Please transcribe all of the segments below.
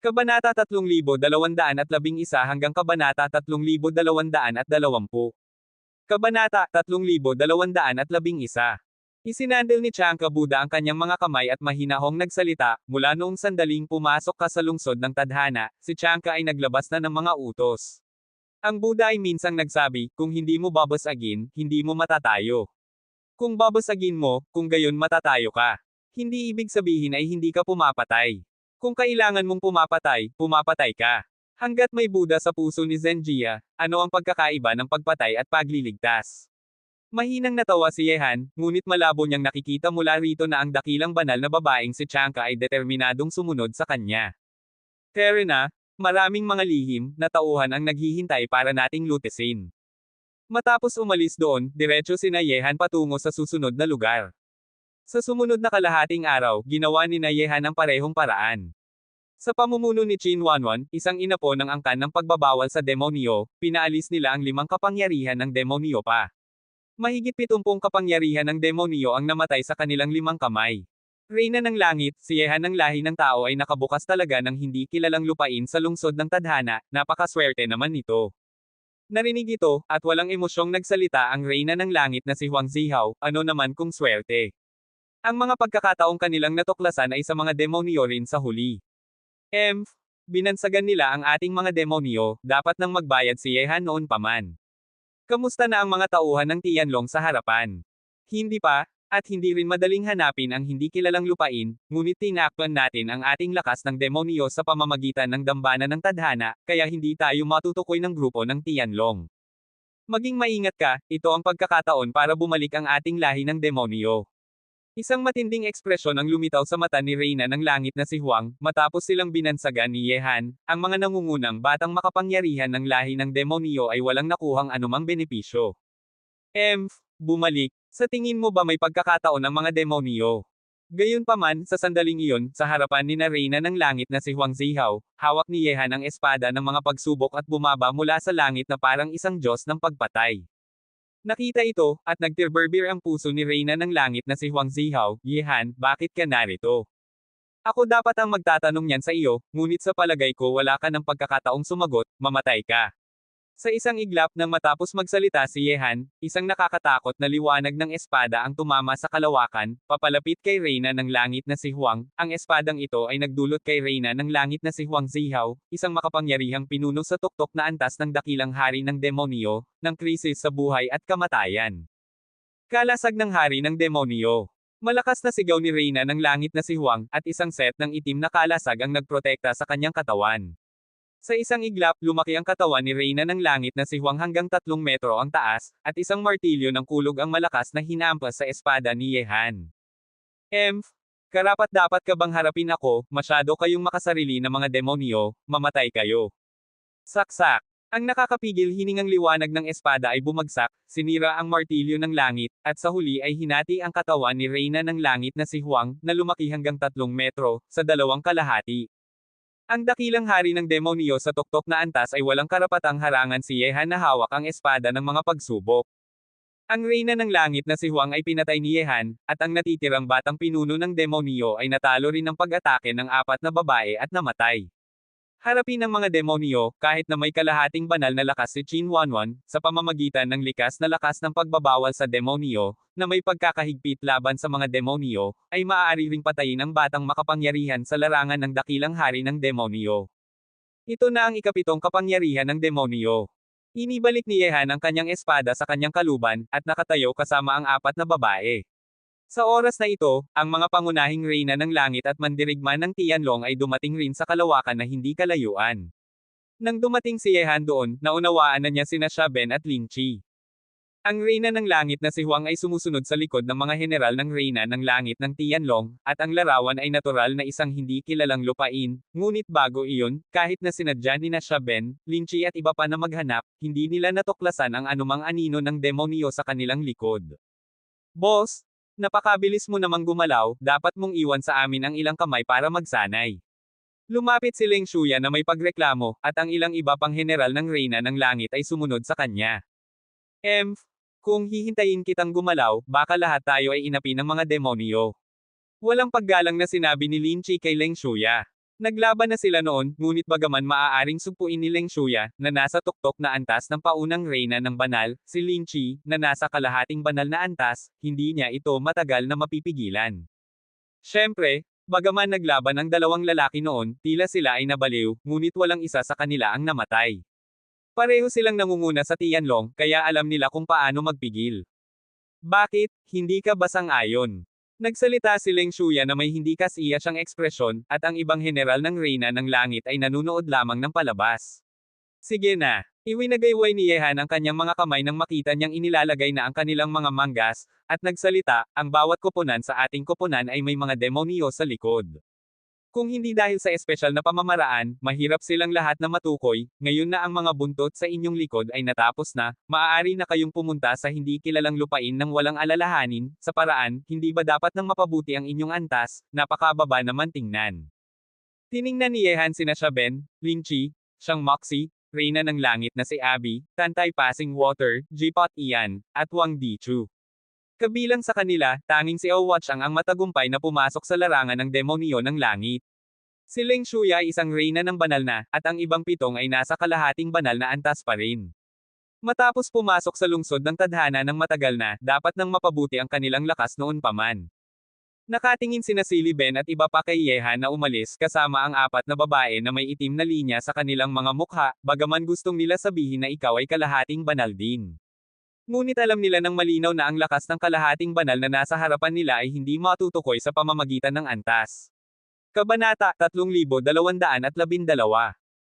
Kabanata 3211 hanggang Kabanata 3220. Kabanata 3211. Isinandal ni Tiangka Buddha ang kanyang mga kamay at mahinahong nagsalita, mula noong sandaling pumasok ka sa lungsod ng tadhana, si Tiangka ay naglabas na ng mga utos. Ang Buddha ay minsang nagsabi, kung hindi mo babasagin, hindi mo matatayo. Kung babasagin mo, kung gayon matatayo ka. Hindi ibig sabihin ay hindi ka pumapatay. Kung kailangan mong pumapatay, pumapatay ka. Hanggat may Buddha sa puso ni Zenjiya, ano ang pagkakaiba ng pagpatay at pagliligtas? Mahinang natawa si Yehan, ngunit malabo niyang nakikita mula rito na ang dakilang banal na babaeng si Tiangka ay determinadong sumunod sa kanya. Terena, maraming mga lihim na tauhan ang naghihintay para nating lutisin. Matapos umalis doon, diretso sina Yehan patungo sa susunod na lugar. Sa sumunod na kalahating araw, ginawa ni Yehan ang parehong paraan. Sa pamumuno ni Qin Wanwan, isang inapo ng angkan ng pagbabawal sa demonyo, pinaalis nila ang 5 kapangyarihan ng demonyo pa. Mahigit 70 kapangyarihan ng demonyo ang namatay sa kanilang 5 kamay. Reyna ng langit, si Yehan ng lahi ng tao ay nakabukas talaga ng hindi kilalang lupain sa lungsod ng tadhana, napakaswerte naman nito. Narinig ito, at walang emosyong nagsalita ang Reyna ng langit na si Huang Zihao, ano naman kung swerte. Ang mga pagkakataong kanilang natuklasan ay sa mga demonyo rin sa huli. Binansagan nila ang ating mga demonyo, dapat nang magbayad si Yehan noon pa man. Kamusta na ang mga tauhan ng Tianlong sa harapan? Hindi pa, at hindi rin madaling hanapin ang hindi kilalang lupain, ngunit tinakpan natin ang ating lakas ng demonyo sa pamamagitan ng dambana ng tadhana, kaya hindi tayo matutukoy ng grupo ng Tianlong. Maging maingat ka, ito ang pagkakataon para bumalik ang ating lahi ng demonyo. Isang matinding ekspresyon ang lumitaw sa mata ni Reyna ng langit na si Huang, matapos silang binansagan ni Yehan, ang mga nangungunang batang makapangyarihan ng lahi ng demonyo ay walang nakuhang anumang benepisyo. Bumalik, sa tingin mo ba may pagkakataon ang mga demonyo? Gayunpaman, sa sandaling iyon, sa harapan ni Reyna ng langit na si Huang Zihao, hawak ni Yehan ang espada ng mga pagsubok at bumaba mula sa langit na parang isang Diyos ng pagpatay. Nakita ito, at nagtirberbir ang puso ni Reyna ng langit na si Huang Zihao, Yehan, bakit ka narito? Ako dapat ang magtatanong niyan sa iyo, ngunit sa palagay ko wala ka ng pagkakataong sumagot, mamatay ka. Sa isang iglap nang matapos magsalita si Yehan, isang nakakatakot na liwanag ng espada ang tumama sa kalawakan, papalapit kay Reyna ng langit na si Huang. Ang espadang ito ay nagdulot kay Reyna ng langit na si Huang Zihao, isang makapangyarihang pinuno sa tuktok na antas ng dakilang hari ng demonyo, ng krisis sa buhay at kamatayan. Kalasag ng hari ng demonyo. Malakas na sigaw ni Reyna ng langit na si Huang, at isang set ng itim na kalasag ang nagprotekta sa kanyang katawan. Sa isang iglap, lumaki ang katawan ni Reyna ng langit na si Huang hanggang 3 metro ang taas, at isang martilyo ng kulog ang malakas na hinampas sa espada ni Yehan. Karapat-dapat ka bang harapin ako, masyado kayong makasarili na mga demonyo, mamatay kayo. Saksak. Ang nakakapigil hiningang liwanag ng espada ay bumagsak, sinira ang martilyo ng langit, at sa huli ay hinati ang katawan ni Reyna ng langit na si Huang, na lumaki hanggang 3 metro, sa 2 kalahati. Ang dakilang hari ng demonyo sa tuktok na antas ay walang karapatang harangan si Yehan na hawak ang espada ng mga pagsubok. Ang Reyna ng langit na si Huang ay pinatay ni Yehan, at ang natitirang batang pinuno ng demonyo ay natalo rin ng pag-atake ng 4 na babae at namatay. Harapin ng mga demonyo, kahit na may kalahating banal na lakas si Qin Wanwan, sa pamamagitan ng likas na lakas ng pagbabawal sa demonyo, na may pagkakahigpit laban sa mga demonyo, ay maaari ring patayin ang batang makapangyarihan sa larangan ng dakilang hari ng demonyo. Ito na ang ikapitong kapangyarihan ng demonyo. Inibalik ni Yehan ang kanyang espada sa kanyang kaluban, at nakatayo kasama ang 4 na babae. Sa oras na ito, ang mga pangunahing Reyna ng langit at mandirigma ng Tianlong ay dumating rin sa kalawakan na hindi kalayuan. Nang dumating si Yehan doon, naunawaan na niya sina Shaben at Lin Chi. Ang Reyna ng langit na si Huang ay sumusunod sa likod ng mga general ng Reyna ng langit ng Tianlong, at ang larawan ay natural na isang hindi kilalang lupain, ngunit bago iyon, kahit na sinadya ni na Shaben, Lin Chi at iba pa na maghanap, hindi nila natuklasan ang anumang anino ng demonyo sa kanilang likod. Boss! Napakabilis mo namang gumalaw, dapat mong iwan sa amin ang ilang kamay para magsanay. Lumapit si Leng Shuya na may pagreklamo, at ang ilang iba pang general ng Reyna ng langit ay sumunod sa kanya. Kung hihintayin kitang gumalaw, baka lahat tayo ay inapi ng mga demonyo. Walang paggalang na sinabi ni Lin Chi kay Leng Shuya. Naglaban na sila noon, ngunit bagaman maaaring sugpuin ni Leng Shuya, na nasa tuktok na antas ng paunang reyna ng banal, si Lin Chi, na nasa kalahating banal na antas, hindi niya ito matagal na mapipigilan. Siyempre, bagaman naglaban ang dalawang lalaki noon, tila sila ay nabaliw, ngunit walang isa sa kanila ang namatay. Pareho silang nangunguna sa Tianlong, kaya alam nila kung paano magpigil. Bakit, hindi ka ba sang-ayon? Nagsalita si Leng Shuya na may hindi kasiya siyang ekspresyon, at ang ibang general ng Reyna ng Langit ay nanunood lamang ng palabas. Sige na. Iwinagayway ni Yehan ang kanyang mga kamay nang makita niyang inilalagay na ang kanilang mga manggas, at nagsalita, ang bawat koponan sa ating koponan ay may mga demonyo sa likod. Kung hindi dahil sa espesyal na pamamaraan, mahirap silang lahat na matukoy, ngayon na ang mga buntot sa inyong likod ay natapos na, maaari na kayong pumunta sa hindi kilalang lupain ng walang alalahanin, sa paraan, hindi ba dapat nang mapabuti ang inyong antas, napakababa naman tingnan. Tiningnan ni Yehan sina Shaben, Lin Chi, Shang Moxie, Reyna ng Langit na si Abby, Tantay Passing Water, Jipot Ian, at Wang Dichu. Kabilang sa kanila, tanging si Owatch ang matagumpay na pumasok sa larangan ng demonyo ng langit. Si Leng Shuya ay isang reyna ng banal na, at ang ibang pitong ay nasa kalahating banal na antas pa rin. Matapos pumasok sa lungsod ng tadhana ng matagal na, dapat nang mapabuti ang kanilang lakas noon pa man. Nakatingin sina Silly Ben at iba pa kay Yehan na umalis kasama ang apat na babae na may itim na linya sa kanilang mga mukha, bagaman gustong nila sabihin na ikaw ay kalahating banal din. Ngunit alam nila ng malinaw na ang lakas ng kalahating banal na nasa harapan nila ay hindi matutukoy sa pamamagitan ng antas. Kabanata 3212.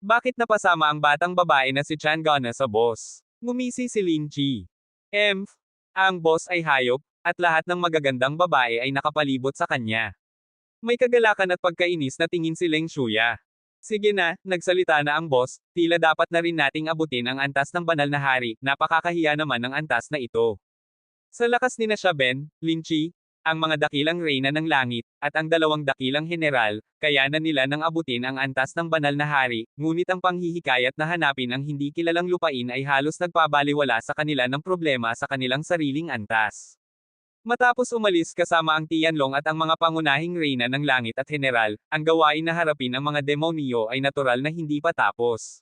Bakit napasama ang batang babae na si Chan Gana sa boss? Ngumisi si Lin Chi. Ang boss ay hayop, at lahat ng magagandang babae ay nakapalibot sa kanya. May kagalakan at pagkainis na tingin si Leng Shuya. Sige na, nagsalita na ang boss, tila dapat na rin nating abutin ang antas ng banal na hari, napakakahiya naman ng antas na ito. Sa lakas ni na Shaben, Lin Chi, ang mga dakilang reyna ng langit, at ang dalawang dakilang general, kaya na nila nang abutin ang antas ng banal na hari, ngunit ang panghihikayat na hanapin ang hindi kilalang lupain ay halos nagpabaliwala sa kanila ng problema sa kanilang sariling antas. Matapos umalis kasama ang Tianlong at ang mga pangunahing reyna ng langit at general, ang gawain na harapin ang mga demonyo ay natural na hindi pa tapos.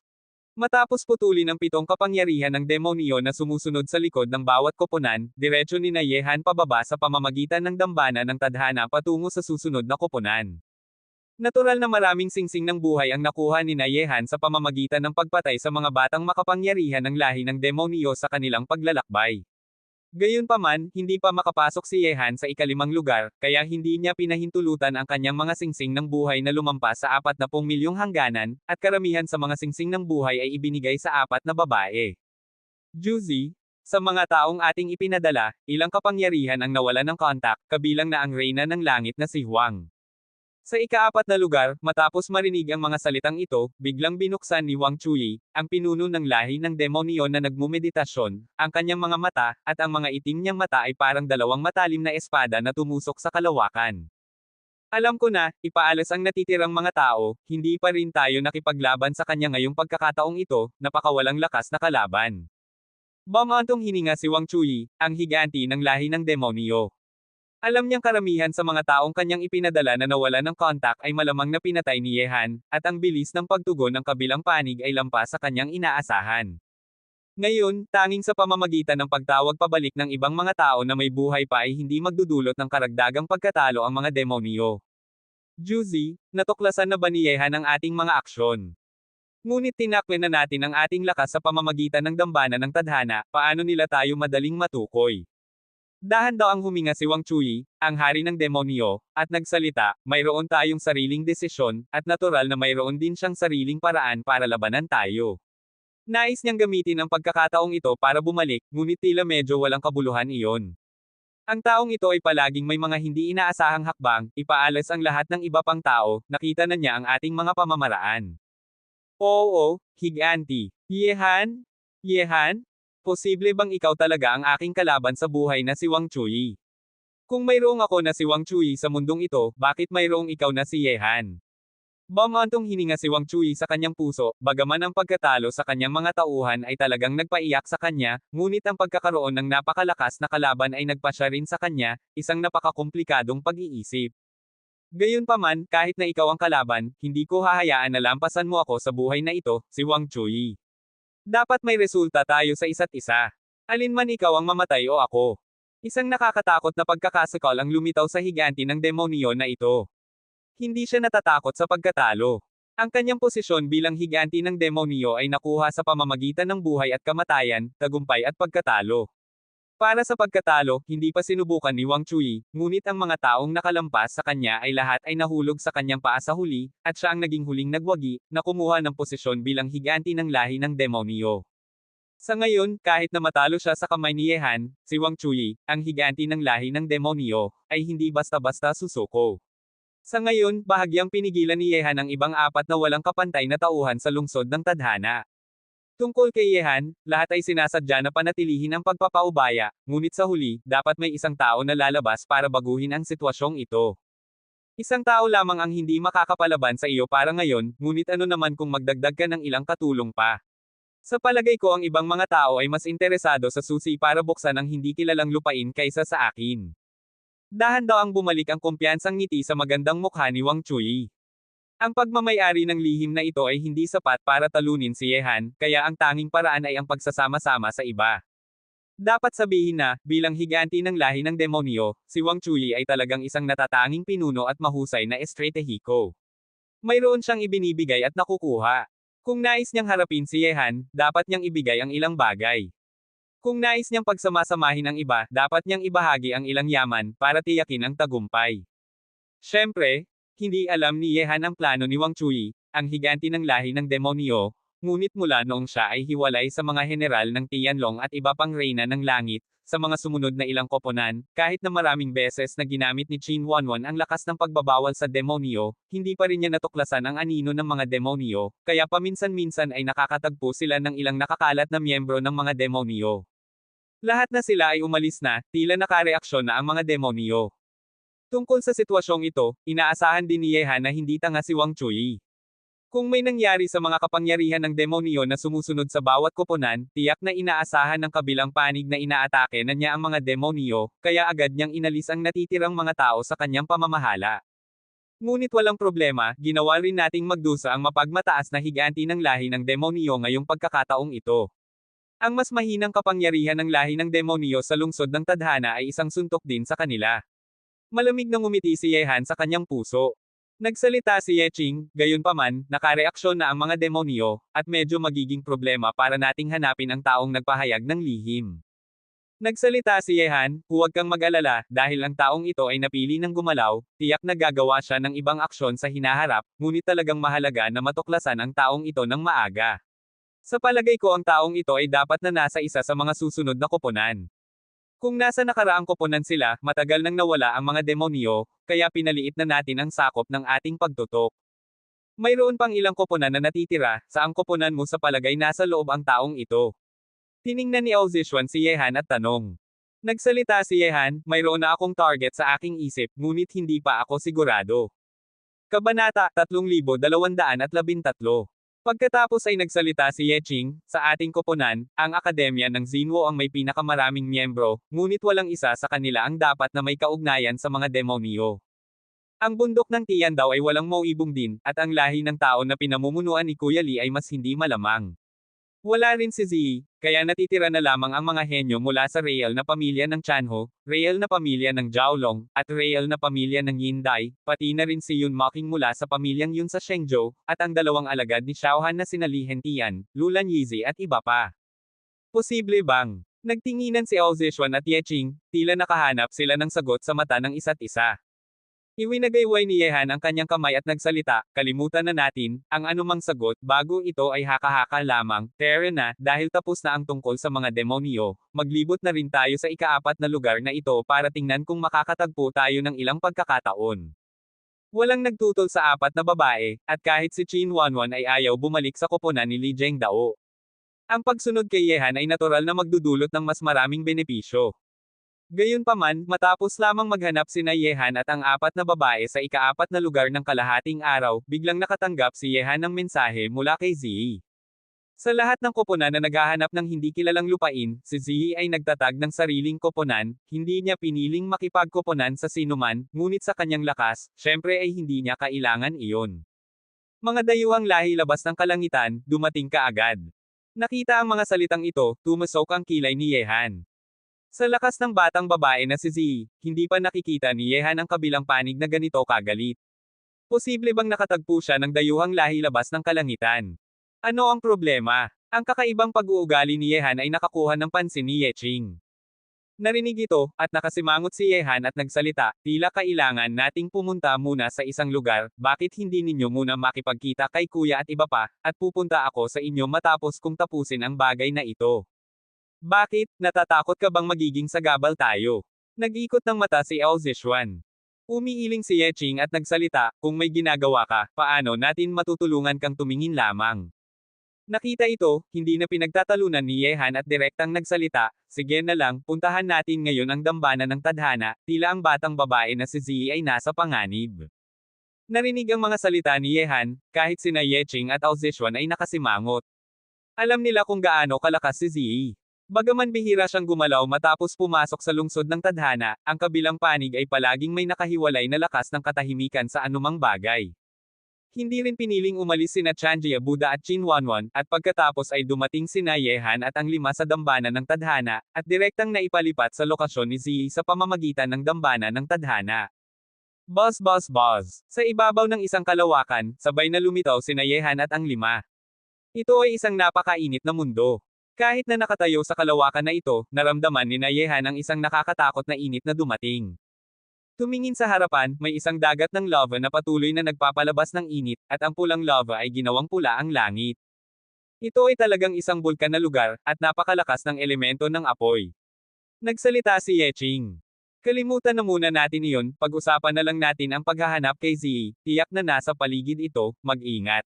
Matapos putulin ang 7 kapangyarihan ng demonyo na sumusunod sa likod ng bawat koponan, diretso ni na Yehan pababa sa pamamagitan ng dambana ng tadhana patungo sa susunod na koponan. Natural na maraming singsing ng buhay ang nakuha ni na Yehan sa pamamagitan ng pagpatay sa mga batang makapangyarihan ng lahi ng demonyo sa kanilang paglalakbay. Gayunpaman, hindi pa makapasok si Yehan sa ika-5 lugar, kaya hindi niya pinahintulutan ang kanyang mga singsing ng buhay na lumampas sa 40 milyong hangganan, at karamihan sa mga singsing ng buhay ay ibinigay sa 4 na babae. Juzi, sa mga taong ating ipinadala, ilang kapangyarihan ang nawalan ng kontak, kabilang na ang reyna ng langit na si Huang. Sa ika-4 na lugar, matapos marinig ang mga salitang ito, biglang binuksan ni Wang Chuyi, ang pinuno ng lahi ng demonyo na nagmumeditasyon, ang kanyang mga mata, at ang mga itim niyang mata ay parang dalawang matalim na espada na tumusok sa kalawakan. Alam ko na, ipaalas ang natitirang mga tao, hindi pa rin tayo nakipaglaban sa kanya ngayong pagkakataong ito, napakawalang lakas na kalaban. Bumantong hininga si Wang Chuyi, ang higanti ng lahi ng demonyo. Alam niyang karamihan sa mga taong kanyang ipinadala na nawala ng kontak ay malamang na pinatay ni Yehan, at ang bilis ng pagtugon ng kabilang panig ay lampas sa kanyang inaasahan. Ngayon, tanging sa pamamagitan ng pagtawag pabalik ng ibang mga tao na may buhay pa ay hindi magdudulot ng karagdagang pagkatalo ang mga demonyo. Juzi, natuklasan na ba ni Yehan ang ating mga aksyon? Ngunit tinakpan na natin ang ating lakas sa pamamagitan ng dambana ng tadhana, paano nila tayo madaling matukoy? Dahan-daang huminga si Wang Chuyi, ang hari ng demonyo, at nagsalita, mayroon tayong sariling desisyon, at natural na mayroon din siyang sariling paraan para labanan tayo. Nais niyang gamitin ang pagkakataong ito para bumalik, ngunit tila medyo walang kabuluhan iyon. Ang taong ito ay palaging may mga hindi inaasahang hakbang, ipaalas ang lahat ng iba pang tao, nakita na niya ang ating mga pamamaraan. Oo, higanti. Yehan? Yehan? Posible bang ikaw talaga ang aking kalaban sa buhay na si Wang Chuyi? Kung mayroong ako na si Wang Chuyi sa mundong ito, bakit mayroong ikaw na si Yehan? Bumantong hininga si Wang Chuyi sa kanyang puso, bagaman ang pagkatalo sa kanyang mga tauhan ay talagang nagpaiyak sa kanya, ngunit ang pagkakaroon ng napakalakas na kalaban ay nagpasya rin sa kanya, isang napakakomplikadong pag-iisip. Gayunpaman, kahit na ikaw ang kalaban, hindi ko hahayaan na lampasan mo ako sa buhay na ito, si Wang Chui. Dapat may resulta tayo sa isa't isa. Alinman ikaw ang mamatay o ako. Isang nakakatakot na pagkakasakal ang lumitaw sa higanti ng demonyo na ito. Hindi siya natatakot sa pagkatalo. Ang kanyang posisyon bilang higanti ng demonyo ay nakuha sa pamamagitan ng buhay at kamatayan, tagumpay at pagkatalo. Para sa pagkatalo, hindi pa sinubukan ni Wang Chui, ngunit ang mga taong nakalampas sa kanya ay lahat ay nahulog sa kanyang paa sa huli, at siya ang naging huling nagwagi, na kumuha ng posisyon bilang higanti ng lahi ng demonyo. Sa ngayon, kahit na matalo siya sa kamay ni Yehan, si Wang Chui, ang higanti ng lahi ng demonyo, ay hindi basta-basta susuko. Sa ngayon, bahagyang pinigilan ni Yehan ang ibang apat na walang kapantay na tauhan sa lungsod ng tadhana. Tungkol kay Yehan, lahat ay sinasadya na panatilihin ang pagpapaubaya, ngunit sa huli, dapat may isang tao na lalabas para baguhin ang sitwasyong ito. Isang tao lamang ang hindi makakapalaban sa iyo para ngayon, ngunit ano naman kung magdagdag ka ng ilang katulong pa. Sa palagay ko ang ibang mga tao ay mas interesado sa susi para buksan ang hindi kilalang lupain kaysa sa akin. Dahan daw ang bumalik ang kumpiyansang ngiti sa magandang mukha ni Wang Chui. Ang pagmamayari ng lihim na ito ay hindi sapat para talunin si Yehan, kaya ang tanging paraan ay ang pagsasama-sama sa iba. Dapat sabihin na, bilang higanti ng lahi ng demonyo, si Wang Chui ay talagang isang natatanging pinuno at mahusay na estratehiko. Mayroon siyang ibinibigay at nakukuha. Kung nais niyang harapin si Yehan, dapat niyang ibigay ang ilang bagay. Kung nais niyang pagsamasamahin ang iba, dapat niyang ibahagi ang ilang yaman, para tiyakin ang tagumpay. Siyempre, hindi alam ni Yehan ang plano ni Wang Chui, ang higanti ng lahi ng demonyo, ngunit mula noong siya ay hiwalay sa mga general ng Tianlong at iba pang reyna ng langit, sa mga sumunod na ilang koponan, kahit na maraming beses na ginamit ni Qin Wanwan ang lakas ng pagbabawal sa demonyo, hindi pa rin niya natuklasan ang anino ng mga demonyo, kaya paminsan-minsan ay nakakatagpo sila ng ilang nakakalat na miyembro ng mga demonyo. Lahat na sila ay umalis na, tila nakareaksyon na ang mga demonyo. Tungkol sa sitwasyong ito, inaasahan din ni Yehan na hindi tanga si Wang Chui. Kung may nangyari sa mga kapangyarihan ng demonyo na sumusunod sa bawat koponan, tiyak na inaasahan ng kabilang panig na inaatake na niya ang mga demonyo, kaya agad niyang inalis ang natitirang mga tao sa kanyang pamamahala. Ngunit walang problema, ginawa rin nating magdusa ang mapagmataas na higanti ng lahi ng demonyo ngayong pagkakataong ito. Ang mas mahinang kapangyarihan ng lahi ng demonyo sa lungsod ng tadhana ay isang suntok din sa kanila. Malamig na ngumiti si Yehan sa kanyang puso. Nagsalita si Yeching, gayunpaman, nakareaksyon na ang mga demonyo, at medyo magiging problema para nating hanapin ang taong nagpahayag ng lihim. Nagsalita si Yehan, huwag kang mag-alala, dahil ang taong ito ay napili ng gumalaw, tiyak na gagawa siya ng ibang aksyon sa hinaharap, ngunit talagang mahalaga na matuklasan ang taong ito ng maaga. Sa palagay ko ang taong ito ay dapat na nasa isa sa mga susunod na koponan. Kung nasa nakaraang koponan sila, matagal nang nawala ang mga demonyo, kaya pinaliit na natin ang sakop ng ating pagtutok. Mayroon pang ilang koponan na natitira, saang koponan mo sa palagay nasa loob ang taong ito? Tiningnan ni Ozishuan si Yehan at tanong. Nagsalita si Yehan, mayroon na akong target sa aking isip, ngunit hindi pa ako sigurado. Kabanata 3213. Pagkatapos ay nagsalita si Yeching, sa ating koponan, ang akademya ng Xinwo ang may pinakamaraming miyembro, ngunit walang isa sa kanila ang dapat na may kaugnayan sa mga demonyo. Ang bundok ng Tian daw ay walang mauibong din, at ang lahi ng tao na pinamumunuan ni Kuya Li ay mas hindi malamang. Wala rin si Zi, kaya natitira na lamang ang mga henyo mula sa real na pamilya ng Chanho, real na pamilya ng Jiaolong, at real na pamilya ng Yindai, pati na rin si Yun Mocking mula sa pamilyang Yun sa Shenzhou, at ang dalawang alagad ni Xiaohan na sina Li Hentian, Lulan Yizi at iba pa. Posible bang? Nagtinginan si Ozishuan at Yeching, tila nakahanap sila ng sagot sa mata ng isa't isa. Iwinagayway ni Yehan ang kanyang kamay at nagsalita, kalimutan na natin, ang anumang sagot, bago ito ay haka-haka lamang, tara na, dahil tapos na ang tungkol sa mga demonyo, maglibot na rin tayo sa ikaapat na lugar na ito para tingnan kung makakatagpo tayo ng ilang pagkakataon. Walang nagtutol sa apat na babae, at kahit si Qin Wanwan ay ayaw bumalik sa koponan ni Li Zhengdao. Ang pagsunod kay Yehan ay natural na magdudulot ng mas maraming benepisyo. Gayunpaman, matapos lamang maghanap sina Yehan at ang apat na babae sa ikaapat na lugar ng kalahating araw, biglang nakatanggap si Yehan ng mensahe mula kay Zi. Sa lahat ng koponan na naghahanap ng hindi kilalang lupain, si Ziyi ay nagtatag ng sariling koponan, hindi niya piniling makipagkoponan sa sinuman, ngunit sa kanyang lakas, syempre ay hindi niya kailangan iyon. Mga dayuhang lahi labas ng kalangitan, dumating kaagad. Nakita ang mga salitang ito, tumusok ang kilay ni Yehan. Sa lakas ng batang babae na si Ziyi, hindi pa nakikita ni Yehan ang kabilang panig na ganito kagalit. Posible bang nakatagpo siya ng dayuhang lahi labas ng kalangitan? Ano ang problema? Ang kakaibang pag-uugali ni Yehan ay nakakuha ng pansin ni Yeching. Narinig ito, at nakasimangot si Yehan at nagsalita, tila kailangan nating pumunta muna sa isang lugar, bakit hindi ninyo muna makipagkita kay kuya at iba pa, at pupunta ako sa inyo matapos kong tapusin ang bagay na ito. Bakit, natatakot ka bang magiging sagabal tayo? Nag-ikot ng mata si Ao Zishuan. Umiiling si Yeching at nagsalita, kung may ginagawa ka, paano natin matutulungan kang tumingin lamang? Nakita ito, hindi na pinagtatalunan ni Yehan at direktang nagsalita, sige na lang, puntahan natin ngayon ang dambana ng tadhana, tila ang batang babae na si Ziyi ay nasa panganib. Narinig ang mga salita ni Yehan, kahit sina Yeching at Ao Zishuan ay nakasimangot. Alam nila kung gaano kalakas si Ziyi. Bagaman bihira siyang gumalaw matapos pumasok sa lungsod ng tadhana, ang kabilang panig ay palaging may nakahiwalay na lakas ng katahimikan sa anumang bagay. Hindi rin piniling umalis sina Chanjia Buddha at Qin Wanwan, at pagkatapos ay dumating sina Yehan at ang 5 sa dambana ng tadhana, at direktang naipalipat sa lokasyon ni Ziyi sa pamamagitan ng dambana ng tadhana. Buzz buzz buzz. Sa ibabaw ng isang kalawakan, sabay na lumitaw sina Yehan at ang 5. Ito ay isang napakainit na mundo. Kahit na nakatayo sa kalawakan na ito, naramdaman ni Yehan ang isang nakakatakot na init na dumating. Tumingin sa harapan, may isang dagat ng lava na patuloy na nagpapalabas ng init, at ang pulang lava ay ginawang pula ang langit. Ito ay talagang isang bulkan na lugar, at napakalakas ng elemento ng apoy. Nagsalita si Yeching. Kalimutan na muna natin iyon, pag-usapan na lang natin ang paghahanap kay Ziyi, tiyak na nasa paligid ito, mag-ingat.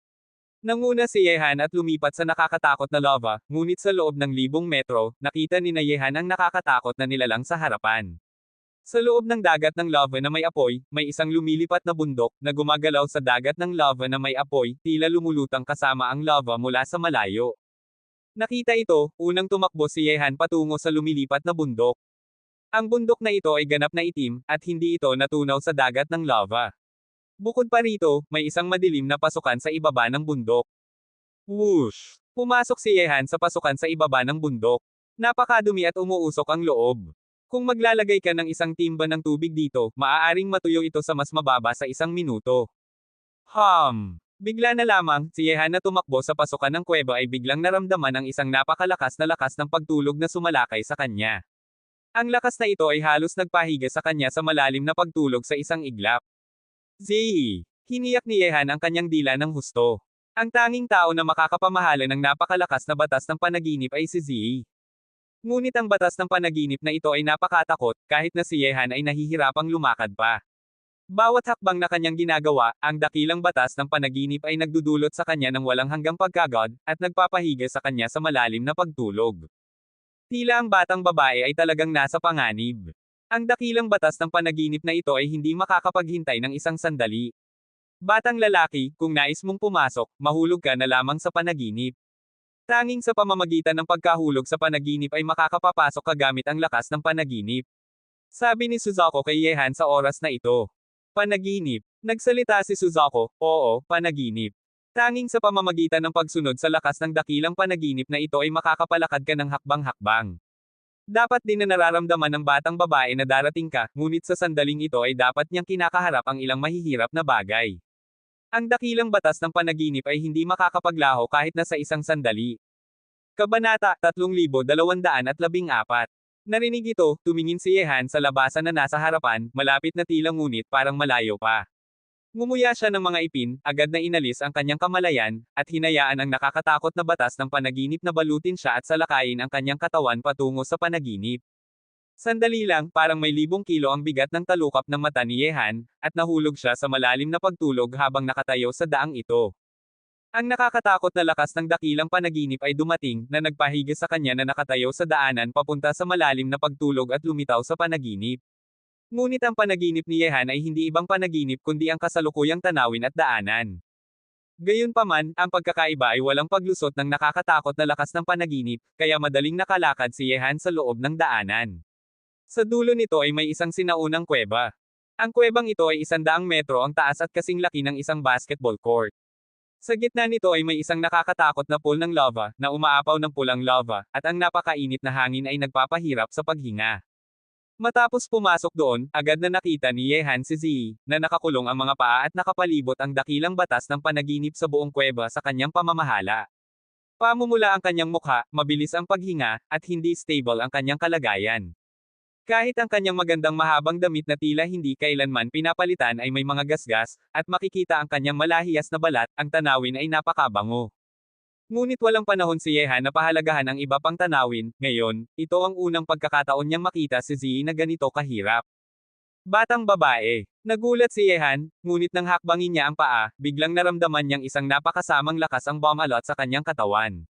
Nanguna si Yehan at lumipat sa nakakatakot na lava, ngunit sa loob ng 1,000 metro, nakita ni Yehan ang nakakatakot na nilalang sa harapan. Sa loob ng dagat ng lava na may apoy, may isang lumilipat na bundok, na gumagalaw sa dagat ng lava na may apoy, tila lumulutang kasama ang lava mula sa malayo. Nakita ito, unang tumakbo si Yehan patungo sa lumilipat na bundok. Ang bundok na ito ay ganap na itim, at hindi ito natunaw sa dagat ng lava. Bukod pa rito, may isang madilim na pasukan sa ibaba ng bundok. Whoosh! Pumasok si Yehan sa pasukan sa ibaba ng bundok. Napakadumi at umuusok ang loob. Kung maglalagay ka ng isang timba ng tubig dito, maaaring matuyo ito sa mas mababa sa 1 minuto. Bigla na lamang, si Yehan na tumakbo sa pasukan ng kuweba ay biglang naramdaman ang isang napakalakas na lakas ng pagtulog na sumalakay sa kanya. Ang lakas na ito ay halos nagpahiga sa kanya sa malalim na pagtulog sa isang iglap. Ziyi! Hiniyak ni Yehan ang kanyang dila ng husto. Ang tanging tao na makakapamahala ng napakalakas na batas ng panaginip ay si Ziyi. Ngunit ang batas ng panaginip na ito ay napakatakot, kahit na si Yehan ay nahihirapang lumakad pa. Bawat hakbang na kanyang ginagawa, ang dakilang batas ng panaginip ay nagdudulot sa kanya ng walang hanggang pagkagod, at nagpapahiga sa kanya sa malalim na pagtulog. Tila ang batang babae ay talagang nasa panganib. Ang dakilang batas ng panaginip na ito ay hindi makakapaghintay ng isang sandali. Batang lalaki, kung nais mong pumasok, mahulog ka na lamang sa panaginip. Tanging sa pamamagitan ng pagkahulog sa panaginip ay makakapapasok ka gamit ang lakas ng panaginip. Sabi ni Suzuko kay Yehan sa oras na ito. Panaginip. Nagsalita si Suzuko, oo, panaginip. Tanging sa pamamagitan ng pagsunod sa lakas ng dakilang panaginip na ito ay makakapalakad ka ng hakbang-hakbang. Dapat din na nararamdaman ng batang babae na darating ka, ngunit sa sandaling ito ay dapat niyang kinakaharap ang ilang mahihirap na bagay. Ang dakilang batas ng panaginip ay hindi makakapaglaho kahit na sa isang sandali. Kabanata 3214. Narinig ito, tumingin si Yehan sa labasan na nasa harapan, malapit na tila ngunit parang malayo pa. Ngumuya siya ng mga ipin, agad na inalis ang kanyang kamalayan, at hinayaan ang nakakatakot na batas ng panaginip na balutin siya at salakayin ang kanyang katawan patungo sa panaginip. Sandali lang, parang may 1,000 kilo ang bigat ng talukap ng mata ni Yehan, at nahulog siya sa malalim na pagtulog habang nakatayo sa daang ito. Ang nakakatakot na lakas ng dakilang panaginip ay dumating, na nagpahiga sa kanya na nakatayo sa daanan papunta sa malalim na pagtulog at lumitaw sa panaginip. Ngunit ang panaginip ni Yehan ay hindi ibang panaginip kundi ang kasalukuyang tanawin at daanan. Gayunpaman, ang pagkakaiba ay walang paglusot ng nakakatakot na lakas ng panaginip, kaya madaling nakalakad si Yehan sa loob ng daanan. Sa dulo nito ay may isang sinaunang kuweba. Ang kuwebang ito ay 100 metro ang taas at kasing laki ng isang basketball court. Sa gitna nito ay may isang nakakatakot na pool ng lava, na umaapaw ng pulang lava, at ang napakainit na hangin ay nagpapahirap sa paghinga. Matapos pumasok doon, agad na nakita ni Yehan si Ziyi, na nakakulong ang mga paa at nakapalibot ang dakilang batas ng panaginip sa buong kuweba sa kanyang pamamahala. Pamumula ang kanyang mukha, mabilis ang paghinga, at hindi stable ang kanyang kalagayan. Kahit ang kanyang magandang mahabang damit na tila hindi kailanman pinapalitan ay may mga gasgas, at makikita ang kanyang malahiyas na balat, ang tanawin ay napakabango. Ngunit walang panahon si Yehan na pahalagahan ang iba pang tanawin, ngayon, ito ang unang pagkakataon niyang makita si Ziyi na ganito kahirap. Batang babae. Nagulat si Yehan, ngunit nang hakbangin niya ang paa, biglang naramdaman niyang isang napakasamang lakas ang bumalot sa kanyang katawan.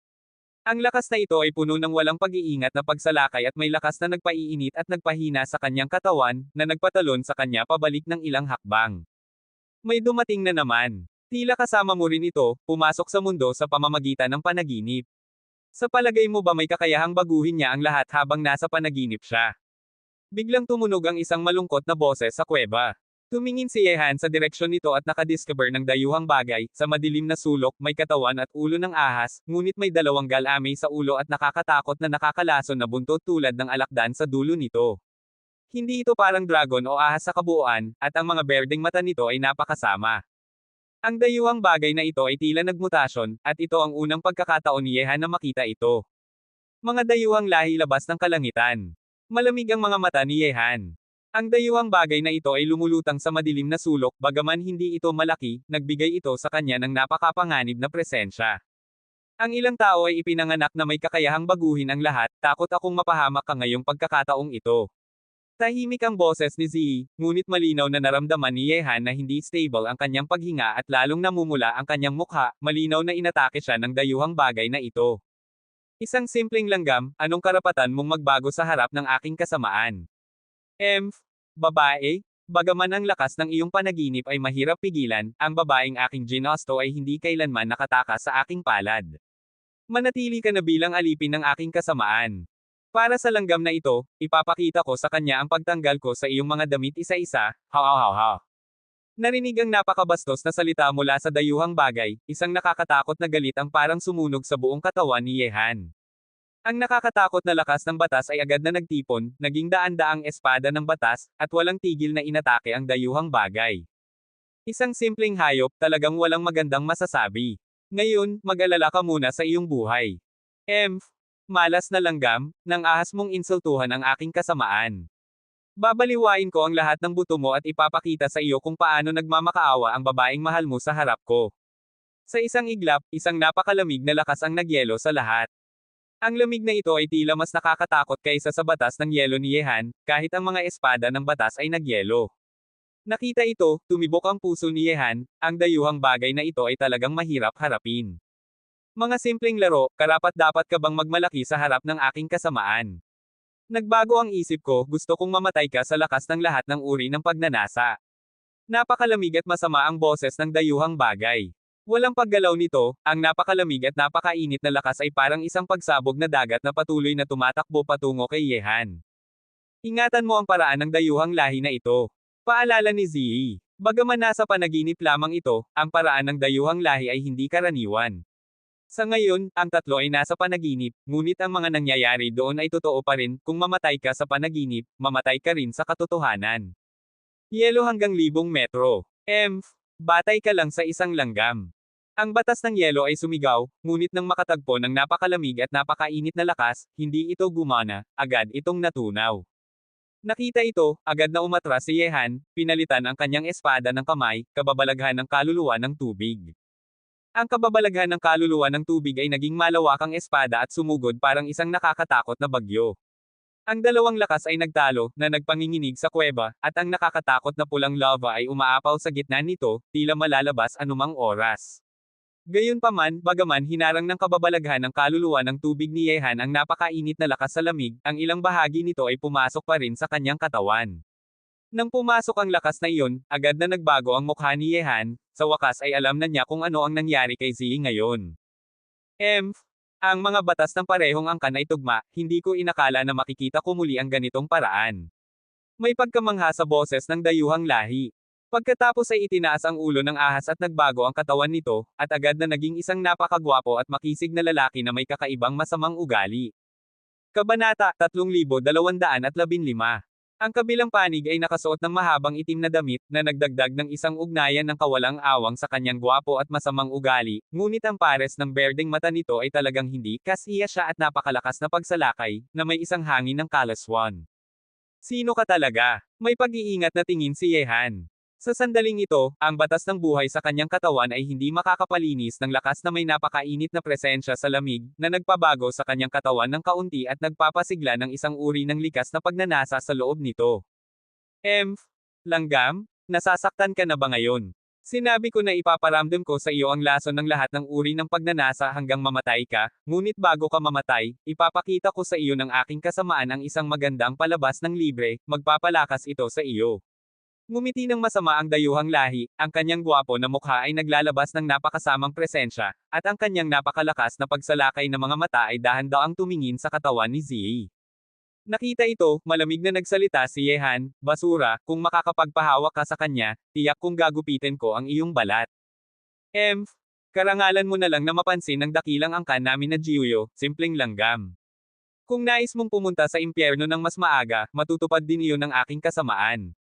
Ang lakas na ito ay puno ng walang pag-iingat na pagsalakay at may lakas na nagpaiinit at nagpahina sa kanyang katawan, na nagpatalon sa kanya pabalik ng ilang hakbang. May dumating na naman. Tila kasama mo rin ito, pumasok sa mundo sa pamamagitan ng panaginip. Sa palagay mo ba may kakayahang baguhin niya ang lahat habang nasa panaginip siya? Biglang tumunog ang isang malungkot na boses sa kuweba. Tumingin si Yehan sa direksyon nito at nakadiscover ng dayuhang bagay, sa madilim na sulok, may katawan at ulo ng ahas, ngunit may dalawang galamay sa ulo at nakakatakot na nakakalason na buntot tulad ng alakdan sa dulo nito. Hindi ito parang dragon o ahas sa kabuuan, at ang mga berdeng mata nito ay napakasama. Ang dayuhang bagay na ito ay tila nagmutasyon, at ito ang unang pagkakataon ni Yehan na makita ito. Mga dayuhang lahi labas ng kalangitan. Malamig ang mga mata ni Yehan. Ang dayuhang bagay na ito ay lumulutang sa madilim na sulok, bagaman hindi ito malaki, nagbigay ito sa kanya ng napakapanganib na presensya. Ang ilang tao ay ipinanganak na may kakayahang baguhin ang lahat, takot akong mapahamak ka ngayong pagkakataong ito. Tahimik ang boses ni Ziyi, ngunit malinaw na naramdaman ni Yehan na hindi stable ang kanyang paghinga at lalong namumula ang kanyang mukha, malinaw na inatake siya ng dayuhang bagay na ito. Isang simpleng langgam, anong karapatan mong magbago sa harap ng aking kasamaan? Babae? Bagaman ang lakas ng iyong panaginip ay mahirap pigilan, ang babaeng aking ginusto ay hindi kailanman nakatakas sa aking palad. Manatili ka na bilang alipin ng aking kasamaan. Para sa langgam na ito, ipapakita ko sa kanya ang pagtanggal ko sa iyong mga damit isa-isa, ha. Narinig ang napakabastos na salita mula sa dayuhang bagay, isang nakakatakot na galit ang parang sumunog sa buong katawan ni Yehan. Ang nakakatakot na lakas ng batas ay agad na nagtipon, naging daan-daang espada ng batas, at walang tigil na inatake ang dayuhang bagay. Isang simpleng hayop, talagang walang magandang masasabi. Ngayon, mag-alala ka muna sa iyong buhay. Malas na langgam, nang ahas mong insultuhan ang aking kasamaan. Babaliwain ko ang lahat ng buto mo at ipapakita sa iyo kung paano nagmamakaawa ang babaeng mahal mo sa harap ko. Sa isang iglap, isang napakalamig na lakas ang nagyelo sa lahat. Ang lamig na ito ay tila mas nakakatakot kaysa sa batas ng yelo ni Yehan, kahit ang mga espada ng batas ay nagyelo. Nakita ito, tumibok ang puso ni Yehan, ang dayuhang bagay na ito ay talagang mahirap harapin. Mga simpleng laro, karapat-dapat ka bang magmalaki sa harap ng aking kasamaan? Nagbago ang isip ko, gusto kong mamatay ka sa lakas ng lahat ng uri ng pagnanasa. Napakalamig at masama ang boses ng dayuhang bagay. Walang paggalaw nito, ang napakalamig at napakainit na lakas ay parang isang pagsabog na dagat na patuloy na tumatakbo patungo kay Yehan. Ingatan mo ang paraan ng dayuhang lahi na ito. Paalala ni Ziyi. Bagaman nasa panaginip lamang ito, ang paraan ng dayuhang lahi ay hindi karaniwan. Sa ngayon, ang tatlo ay nasa panaginip, ngunit ang mga nangyayari doon ay totoo pa rin, kung mamatay ka sa panaginip, mamatay ka rin sa katotohanan. Yelo hanggang 1,000 metro. Batay ka lang sa isang langgam. Ang batas ng yelo ay sumigaw, ngunit nang makatagpo ng napakalamig at napakainit na lakas, hindi ito gumana, agad itong natunaw. Nakita ito, agad na umatras si Yehan, pinalitan ang kanyang espada ng kamay, kababalaghan ng kaluluwa ng tubig. Ang kababalaghan ng kaluluwa ng tubig ay naging malawakang espada at sumugod parang isang nakakatakot na bagyo. Ang dalawang lakas ay nagtalo, na nagpanginginig sa kuweba, at ang nakakatakot na pulang lava ay umaapaw sa gitna nito, tila malalabas anumang oras. Gayunpaman, bagaman hinarang ng kababalaghan ng kaluluwa ng tubig ni Yehan ang napakainit na lakas sa lamig, ang ilang bahagi nito ay pumasok pa rin sa kanyang katawan. Nang pumasok ang lakas na iyon, agad na nagbago ang mukha ni Yehan, sa wakas ay alam na niya kung ano ang nangyari kay Ziyi ngayon. Ang mga batas ng parehong angkan ay tugma, hindi ko inakala na makikita ko muli ang ganitong paraan. May pagkamangha sa boses ng dayuhang lahi. Pagkatapos ay itinaas ang ulo ng ahas at nagbago ang katawan nito, at agad na naging isang napakagwapo at makisig na lalaki na may kakaibang masamang ugali. Kabanata 3215. Ang kabilang panig ay nakasuot ng mahabang itim na damit, na nagdagdag ng isang ugnayan ng kawalang awang sa kanyang gwapo at masamang ugali, ngunit ang pares ng berdeng mata nito ay talagang hindi, kasiya siya at napakalakas na pagsalakay, na may isang hangin ng kalaswan. Sino ka talaga? May pag-iingat na tingin si Yehan. Sa sandaling ito, ang batas ng buhay sa kanyang katawan ay hindi makakapalinis ng lakas na may napakainit na presensya sa lamig, na nagpabago sa kanyang katawan ng kaunti at nagpapasigla ng isang uri ng likas na pagnanasa sa loob nito. Langgam? Nasasaktan ka na ba ngayon? Sinabi ko na ipaparamdam ko sa iyo ang lason ng lahat ng uri ng pagnanasa hanggang mamatay ka, ngunit bago ka mamatay, ipapakita ko sa iyo ng aking kasamaan ang isang magandang palabas ng libre, magpapalakas ito sa iyo. Ngumiti ng masama ang dayuhang lahi, ang kanyang gwapo na mukha ay naglalabas ng napakasamang presensya, at ang kanyang napakalakas na pagsalakay ng mga mata ay dahan-daang tumingin sa katawan ni Ziyi. Nakita ito, malamig na nagsalita si Yehan, basura, kung makakapagpahawak ka sa kanya, tiyak kong gagupitin ko ang iyong balat. Karangalan mo na lang na mapansin ang dakilang angkan namin na Jiuyo, simpleng langgam. Kung nais mong pumunta sa impyerno ng mas maaga, matutupad din iyon ng aking kasamaan.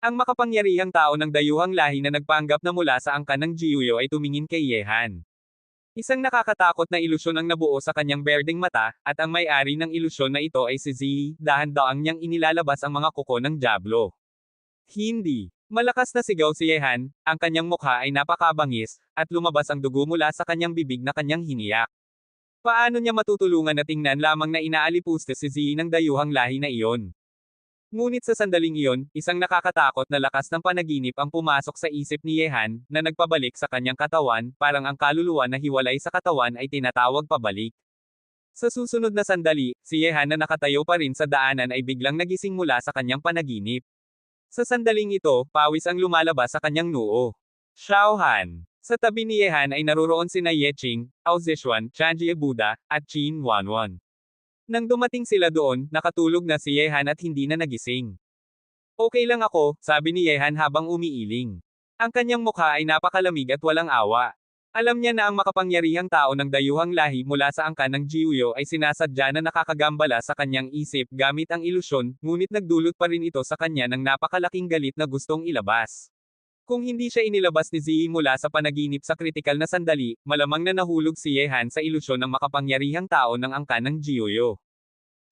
Ang makapangyarihang tao ng dayuhang lahi na nagpanggap na mula sa angkan ng Jiuyo ay tumingin kay Yehan. Isang nakakatakot na ilusyon ang nabuo sa kanyang berdeng mata, at ang may-ari ng ilusyon na ito ay si Ziyi, dahan-daang niyang inilalabas ang mga kuko ng Diablo. Hindi. Malakas na sigaw si Yehan, ang kanyang mukha ay napakabangis, at lumabas ang dugo mula sa kanyang bibig na kanyang hiniyak. Paano niya matutulungan na tingnan lamang na inaalipuste si Ziyi ng dayuhang lahi na iyon? Ngunit sa sandaling iyon, isang nakakatakot na lakas ng panaginip ang pumasok sa isip ni Yehan, na nagpabalik sa kanyang katawan, parang ang kaluluwa na hiwalay sa katawan ay tinatawag pabalik. Sa susunod na sandali, si Yehan na nakatayo pa rin sa daanan ay biglang nagising mula sa kanyang panaginip. Sa sandaling ito, pawis ang lumalabas sa kanyang noo. Xiaohan. Sa tabi ni Yehan ay naroroon sina Yeqing, Ao Zishuan, Chanjie Buddha, at Qin Wanwan. Nang dumating sila doon, nakatulog na si Yehan at hindi na nagising. Okay lang ako, sabi ni Yehan habang umiiling. Ang kanyang mukha ay napakalamig at walang awa. Alam niya na ang makapangyarihang tao ng dayuhang lahi mula sa angkan ng Jiuyo ay sinasadya na nakakagambala sa kanyang isip gamit ang ilusyon, ngunit nagdulot pa rin ito sa kanya ng napakalaking galit na gustong ilabas. Kung hindi siya inilabas ni Ziyi mula sa panaginip sa kritikal na sandali, malamang na nahulog si Yehan sa ilusyon ng makapangyarihang tao ng angkan ng Jiuyo.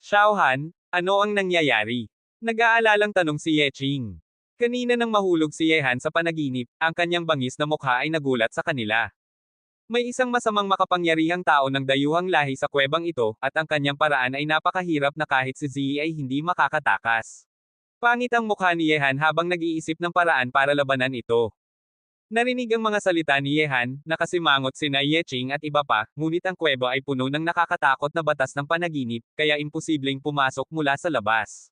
Xiaohan, ano ang nangyayari? Nag-aalalang tanong si Yeqing. Kanina nang mahulog si Yehan sa panaginip, ang kanyang bangis na mukha ay nagulat sa kanila. May isang masamang makapangyarihang tao ng dayuhang lahi sa kuwebang ito, at ang kanyang paraan ay napakahirap na kahit si Ziyi ay hindi makakatakas. Pangit ang mukha ni Yehan habang nag-iisip ng paraan para labanan ito. Narinig ang mga salita ni Yehan, nakasimangot sina Yeqing at iba pa, ngunit ang kuweba ay puno ng nakakatakot na batas ng panaginip, kaya imposibleng pumasok mula sa labas.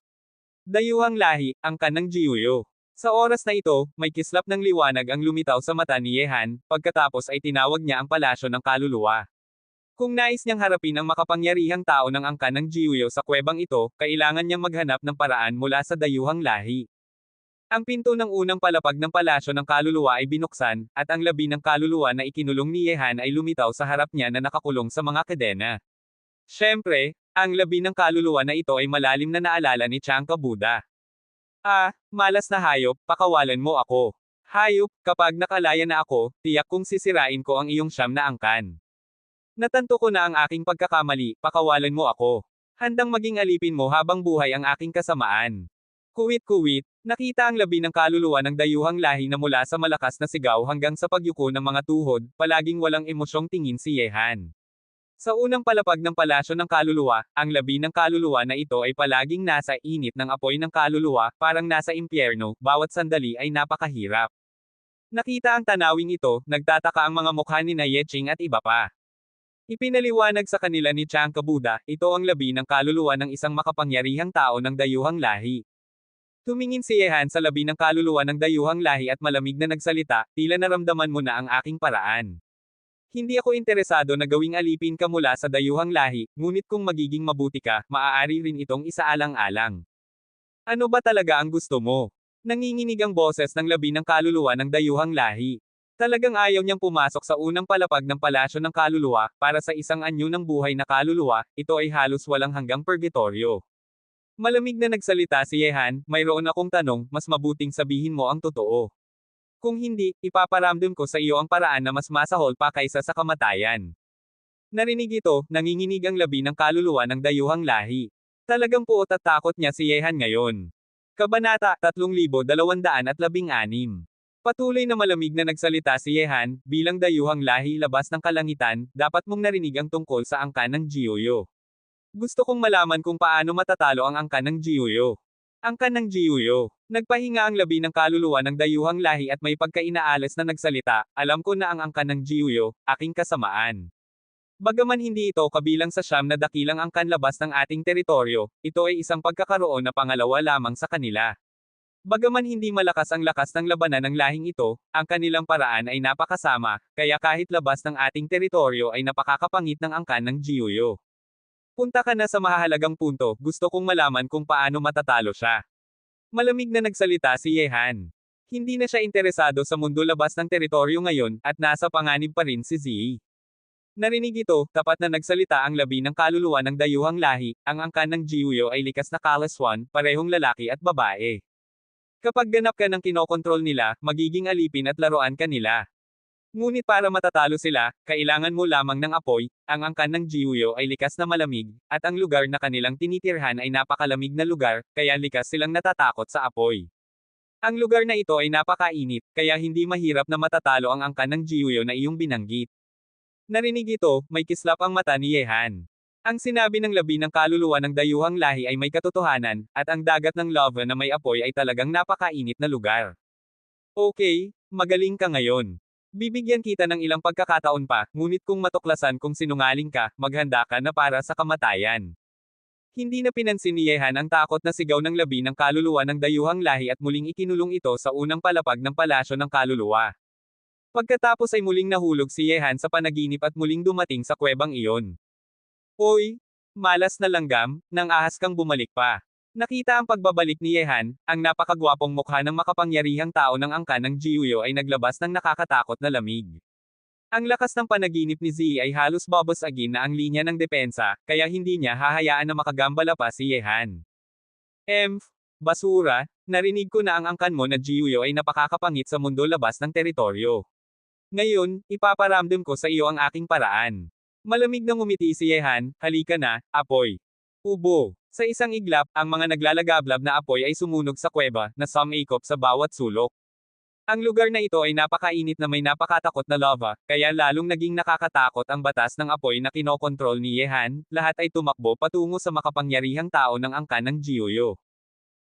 Dayuhang lahi, angkan ng Jiuyo. Sa oras na ito, may kislap ng liwanag ang lumitaw sa mata ni Yehan, pagkatapos ay tinawag niya ang palasyo ng kaluluwa. Kung nais niyang harapin ang makapangyarihang tao ng angkan ng Jiuyo sa kuwebang ito, kailangan niyang maghanap ng paraan mula sa dayuhang lahi. Ang pinto ng unang palapag ng palasyo ng kaluluwa ay binuksan, at ang labi ng kaluluwa na ikinulong ni Yehan ay lumitaw sa harap niya na nakakulong sa mga kadena. Siyempre, ang labi ng kaluluwa na ito ay malalim na naalala ni Chanka Buddha. Malas na hayop, pakawalan mo ako. Hayop, kapag nakalaya na ako, tiyak kong sisirain ko ang iyong siyam na angkan. Natanto ko na ang aking pagkakamali, pakawalan mo ako. Handang maging alipin mo habang buhay ang aking kasamaan. Kuwit-kuwit, nakita ang labi ng kaluluwa ng dayuhang lahi na mula sa malakas na sigaw hanggang sa pagyuko ng mga tuhod, palaging walang emosyong tingin si Yehan. Sa unang palapag ng palasyo ng kaluluwa, ang labi ng kaluluwa na ito ay palaging nasa init ng apoy ng kaluluwa, parang nasa impyerno, bawat sandali ay napakahirap. Nakita ang tanawing ito, nagtataka ang mga mukha ni Yeqing at iba pa. Ipinaliwanag sa kanila ni Chanka Buddha, ito ang labi ng kaluluwa ng isang makapangyarihang tao ng dayuhang lahi. Tumingin si Yehan sa labi ng kaluluwa ng dayuhang lahi at malamig na nagsalita, tila naramdaman mo na ang aking paraan. Hindi ako interesado na gawing alipin ka mula sa dayuhang lahi, ngunit kung magiging mabuti ka, maaari rin itong isaalang-alang. Ano ba talaga ang gusto mo? Nanginginig ang boses ng labi ng kaluluwa ng dayuhang lahi. Talagang ayaw niyang pumasok sa unang palapag ng palasyo ng kaluluwa, para sa isang anyo ng buhay na kaluluwa, ito ay halos walang hanggang purgatorio. Malamig na nagsalita si Yehan, mayroon akong tanong, mas mabuting sabihin mo ang totoo. Kung hindi, ipaparamdam ko sa iyo ang paraan na mas masahol pa kaysa sa kamatayan. Narinig ito, nanginginig ang labi ng kaluluwa ng dayuhang lahi. Talagang puot at takot niya si Yehan ngayon. Kabanata 3216. Patuloy na malamig na nagsalita si Yehan, bilang dayuhang lahi labas ng kalangitan, dapat mong narinig ang tungkol sa angkan ng Jiuyo. Gusto kong malaman kung paano matatalo ang angkan ng Jiuyo. Angkan ng Jiuyo. Nagpahinga ang labi ng kaluluwa ng dayuhang lahi at may pagkainaalis na nagsalita, alam ko na ang angkan ng Jiuyo, aking kasamaan. Bagaman hindi ito kabilang sa siyam na dakilang angkan labas ng ating teritoryo, ito ay isang pagkakaroon na pangalawa lamang sa kanila. Bagaman hindi malakas ang lakas ng labanan ng lahing ito, ang kanilang paraan ay napakasama, kaya kahit labas ng ating teritoryo ay napakakapangit ng angkan ng Jiuyo. Punta ka na sa mahahalagang punto, gusto kong malaman kung paano matatalo siya. Malamig na nagsalita si Yehan. Hindi na siya interesado sa mundo labas ng teritoryo ngayon, at nasa panganib pa rin si Ziyi. Narinig ito, tapat na nagsalita ang labi ng kaluluwa ng dayuhang lahi, ang angkan ng Jiuyo ay likas na kalaswan, parehong lalaki at babae. Kapag ganap ka ng kinokontrol nila, magiging alipin at laruan ka nila. Ngunit para matatalo sila, kailangan mo lamang ng apoy, ang angkan ng Jiuyo ay likas na malamig, at ang lugar na kanilang tinitirhan ay napakalamig na lugar, kaya likas silang natatakot sa apoy. Ang lugar na ito ay napakainit, kaya hindi mahirap na matatalo ang angkan ng Jiuyo na iyong binanggit. Narinig ito, may kislap ang mata ni Yehan. Ang sinabi ng labi ng kaluluwa ng dayuhang lahi ay may katotohanan, at ang dagat ng lava na may apoy ay talagang napakainit na lugar. Okay, magaling ka ngayon. Bibigyan kita ng ilang pagkakataon pa, ngunit kung matuklasan kung sinungaling ka, maghanda ka na para sa kamatayan. Hindi na pinansin ni Yehan ang takot na sigaw ng labi ng kaluluwa ng dayuhang lahi at muling ikinulong ito sa unang palapag ng palasyo ng kaluluwa. Pagkatapos ay muling nahulog si Yehan sa panaginip at muling dumating sa kuwebang iyon. Hoy! Malas na langgam, nang ahas kang bumalik pa. Nakita ang pagbabalik ni Yehan, ang napakagwapong mukha ng makapangyarihang tao ng angkan ng Jiuyo ay naglabas ng nakakatakot na lamig. Ang lakas ng panaginip ni Zi ay halos babasagin na ang linya ng depensa, kaya hindi niya hahayaan na makagambala pa si Yehan. Basura, narinig ko na ang angkan mo na Jiuyo ay napakakapangit sa mundo labas ng teritoryo. Ngayon, ipaparamdam ko sa iyo ang aking paraan. Malamig na ngumiti si Yehan, halika na, apoy. Ubo. Sa isang iglap, ang mga naglalagablab na apoy ay sumunog sa kuweba, na sumikop sa bawat sulok. Ang lugar na ito ay napakainit na may napakatakot na lava, kaya lalong naging nakakatakot ang batas ng apoy na kinokontrol ni Yehan, lahat ay tumakbo patungo sa makapangyarihang tao ng angkan ng Jiuyo.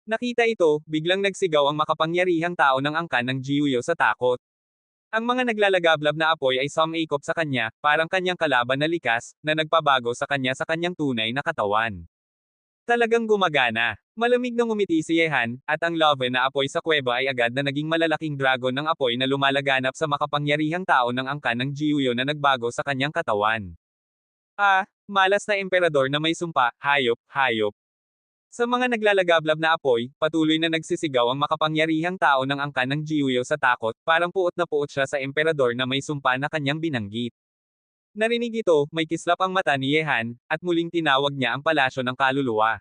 Nakita ito, biglang nagsigaw ang makapangyarihang tao ng angkan ng Jiuyo sa takot. Ang mga naglalagablab na apoy ay sumikop sa kanya, parang kanyang kalaban na likas, na nagpabago sa kanyang tunay na katawan. Talagang gumagana. Malamig na ngumiti si Yehan, at ang lava na apoy sa kuweba ay agad na naging malalaking dragon ng apoy na lumalaganap sa makapangyarihang tao ng angkan ng Jiuyo na nagbago sa kanyang katawan. Malas na emperador na may sumpa, hayop, hayop. Sa mga naglalagablab na apoy, patuloy na nagsisigaw ang makapangyarihang tao ng angkan ng Jiuyo sa takot, parang puot na puot siya sa emperador na may sumpa na kanyang binanggit. Narinig ito, may kislap ang mata ni Yehan, at muling tinawag niya ang palasyo ng kaluluwa.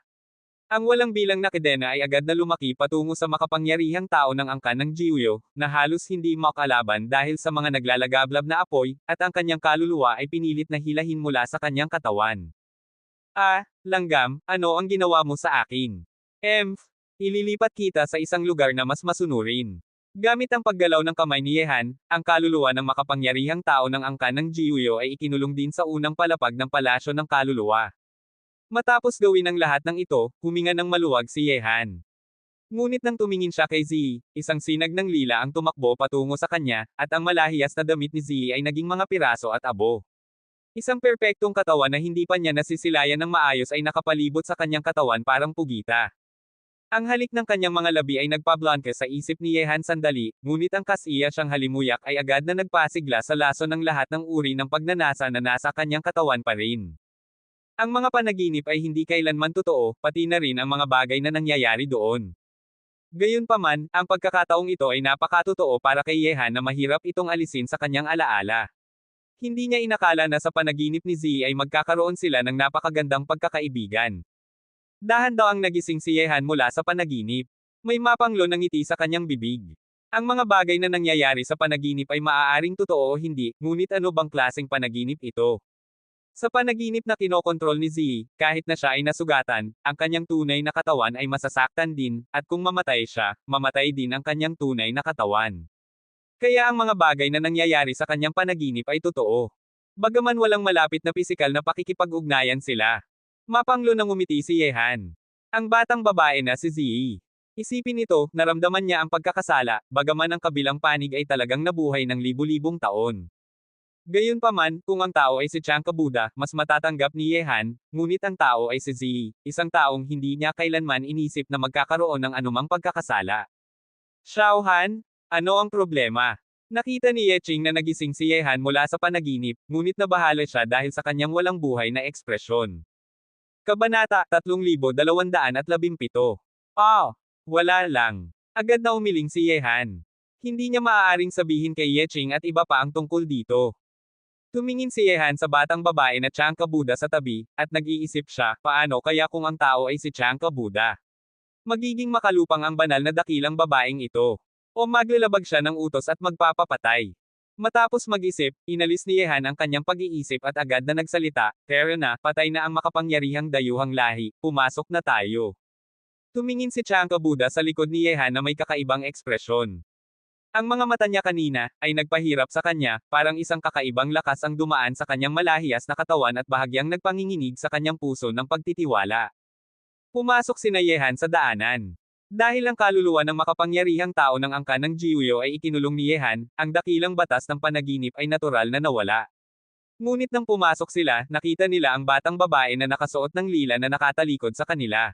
Ang walang bilang na kadena ay agad na lumaki patungo sa makapangyarihang tao ng angkan ng Jiuyo, na halos hindi makalaban dahil sa mga naglalagablab na apoy, at ang kanyang kaluluwa ay pinilit na hilahin mula sa kanyang katawan. Langgam, ano ang ginawa mo sa akin? Ililipat kita sa isang lugar na mas masunurin. Gamit ang paggalaw ng kamay ni Yehan, ang kaluluwa ng makapangyarihang tao ng angkan ng Jiuyo ay ikinulong din sa unang palapag ng palasyo ng kaluluwa. Matapos gawin ang lahat ng ito, huminga ng maluwag si Yehan. Ngunit nang tumingin siya kay Zi, isang sinag ng lila ang tumakbo patungo sa kanya, at ang malahiyas na damit ni Zi ay naging mga piraso at abo. Isang perpektong katawan na hindi pa niya nasisilayan ng maayos ay nakapalibot sa kanyang katawan parang pugita. Ang halik ng kanyang mga labi ay nagpablangke sa isip ni Yehan sandali, ngunit ang kasiya siyang halimuyak ay agad na nagpasigla sa laso ng lahat ng uri ng pagnanasa na nasa kanyang katawan pa rin. Ang mga panaginip ay hindi kailanman totoo, pati na rin ang mga bagay na nangyayari doon. Gayunpaman, ang pagkakataong ito ay napakatotoo para kay Yehan na mahirap itong alisin sa kanyang alaala. Hindi niya inakala na sa panaginip ni Zi ay magkakaroon sila ng napakagandang pagkakaibigan. Dahan-daang nagising si Yehan mula sa panaginip. May mapanglo ng ngiti sa kanyang bibig. Ang mga bagay na nangyayari sa panaginip ay maaaring totoo o hindi, ngunit ano bang klaseng panaginip ito? Sa panaginip na kinokontrol ni Zi, kahit na siya ay nasugatan, ang kanyang tunay na katawan ay masasaktan din, at kung mamatay siya, mamatay din ang kanyang tunay na katawan. Kaya ang mga bagay na nangyayari sa kanyang panaginip ay totoo. Bagaman walang malapit na pisikal na pakikipag-ugnayan sila. Mapanglo nang umiti si Yehan. Ang batang babae na si Zi. Isipin ito, naramdaman niya ang pagkakasala, bagaman ang kabilang panig ay talagang nabuhay ng libu-libong taon. Gayunpaman, kung ang tao ay si Chanka Buddha, mas matatanggap ni Yehan, ngunit ang tao ay si Zi, isang taong hindi niya kailanman inisip na magkakaroon ng anumang pagkakasala. Xiaohan, ano ang problema? Nakita ni Yeching na nagising si Yehan mula sa panaginip, ngunit nabahala siya dahil sa kanyang walang buhay na ekspresyon. Kabanata 3217. Wala lang. Agad na umiling si Yehan. Hindi niya maaaring sabihin kay Yeching at iba pa ang tungkol dito. Tumingin si Yehan sa batang babae na Chanka Buddha sa tabi, at nag-iisip siya, paano kaya kung ang tao ay si Chanka Buddha? Magiging makalupang ang banal na dakilang babaeng ito. O maglalabag siya ng utos at magpapapatay. Matapos mag-isip, inalis ni Yehan ang kanyang pag-iisip at agad na nagsalita, "Pero na, patay na ang makapangyarihang dayuhang lahi, pumasok na tayo." Tumingin si Chanka Buddha sa likod ni Yehan na may kakaibang ekspresyon. Ang mga mata niya kanina, ay nagpahirap sa kanya, parang isang kakaibang lakas ang dumaan sa kanyang malahiyas na katawan at bahagyang nagpanginginig sa kanyang puso ng pagtitiwala. Pumasok sina Yehan sa daanan. Dahil ang kaluluwa ng makapangyarihang tao ng angkan ng Jiuyo ay ikinulong ni Yehan, ang dakilang batas ng panaginip ay natural na nawala. Ngunit nang pumasok sila, nakita nila ang batang babae na nakasuot ng lila na nakatalikod sa kanila.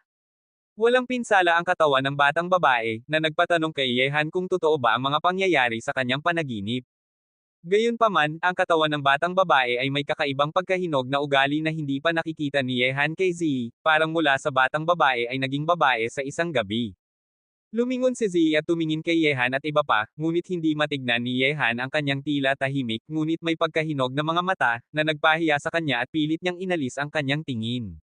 Walang pinsala ang katawan ng batang babae, na nagpatanong kay Yehan kung totoo ba ang mga pangyayari sa kanyang panaginip. Gayunpaman, ang katawan ng batang babae ay may kakaibang pagkahinog na ugali na hindi pa nakikita ni Yehan kay Zi, parang mula sa batang babae ay naging babae sa isang gabi. Lumingon si Zi at tumingin kay Yehan at iba pa, ngunit hindi matignan ni Yehan ang kanyang tila tahimik ngunit may pagkahinog na mga mata, na nagpahiya sa kanya at pilit niyang inalis ang kanyang tingin.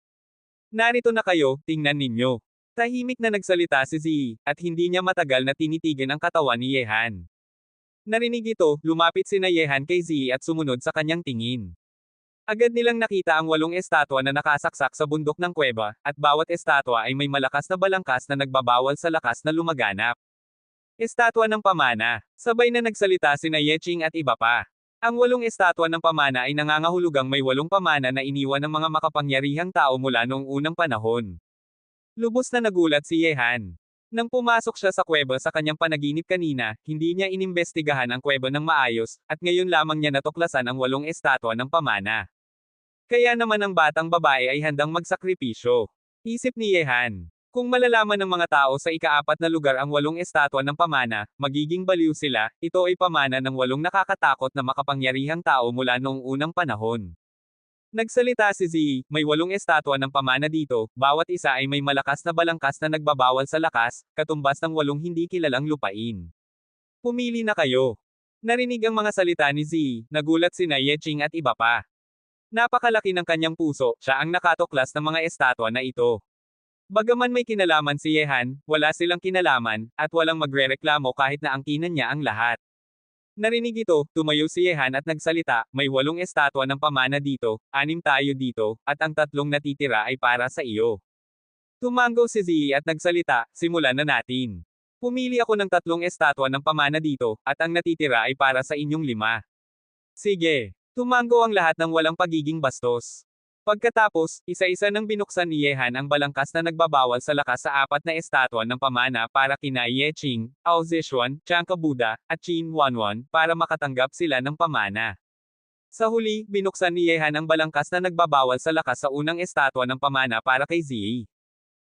Narito na kayo, tingnan ninyo. Tahimik na nagsalita si Zi, at hindi niya matagal na tinitigan ang katawan ni Yehan. Narinig ito, lumapit sina Yehan kay Zi at sumunod sa kanyang tingin. Agad nilang nakita ang 8 estatwa na nakasaksak sa bundok ng kuweba, at bawat estatwa ay may malakas na balangkas na nagbabawal sa lakas na lumaganap. Estatwa ng pamana. Sabay na nagsalita sina Yeching at iba pa. Ang 8 estatwa ng pamana ay nangangahulugang may 8 pamana na iniwan ng mga makapangyarihang tao mula noong unang panahon. Lubos na nagulat si Yehan. Nang pumasok siya sa kuweba sa kanyang panaginip kanina, hindi niya inimbestigahan ang kuweba ng maayos, at ngayon lamang niya natuklasan ang 8 estatwa ng pamana. Kaya naman ang batang babae ay handang magsakripisyo. Isip ni Yehan. Kung malalaman ng mga tao sa ika-4 na lugar ang 8 estatwa ng pamana, magiging baliw sila, ito ay pamana ng 8 nakakatakot na makapangyarihang tao mula noong unang panahon. Nagsalita si Zi, may 8 estatwa ng pamana dito, bawat isa ay may malakas na balangkas na nagbabawal sa lakas, katumbas ng 8 hindi kilalang lupain. Pumili na kayo. Narinig ang mga salita ni Zi, nagulat sina Yeching at iba pa. Napakalaki ng kanyang puso, siya ang nakatuklas ng mga estatwa na ito. Bagaman may kinalaman si Yehan, wala silang kinalaman, at walang magrereklamo kahit na angkinan niya ang lahat. Narinig ito, tumayo si Yehan at nagsalita, may 8 estatwa ng pamana dito, 6 tayo dito, at ang 3 natitira ay para sa iyo. Tumango si Zi at nagsalita, simulan na natin. Pumili ako ng 3 estatwa ng pamana dito, at ang natitira ay para sa inyong 5. Sige. Tumango ang lahat ng walang pagiging bastos. Pagkatapos, isa-isa nang binuksan ni Yehan ang balangkas na nagbabawal sa lakas sa 4 na estatwa ng pamana para kina Yeching, Ao Zishuan, Chanka Buddha, at Qin Wanwan, para makatanggap sila ng pamana. Sa huli, binuksan ni Yehan ang balangkas na nagbabawal sa lakas sa unang estatwa ng pamana para kay Zi.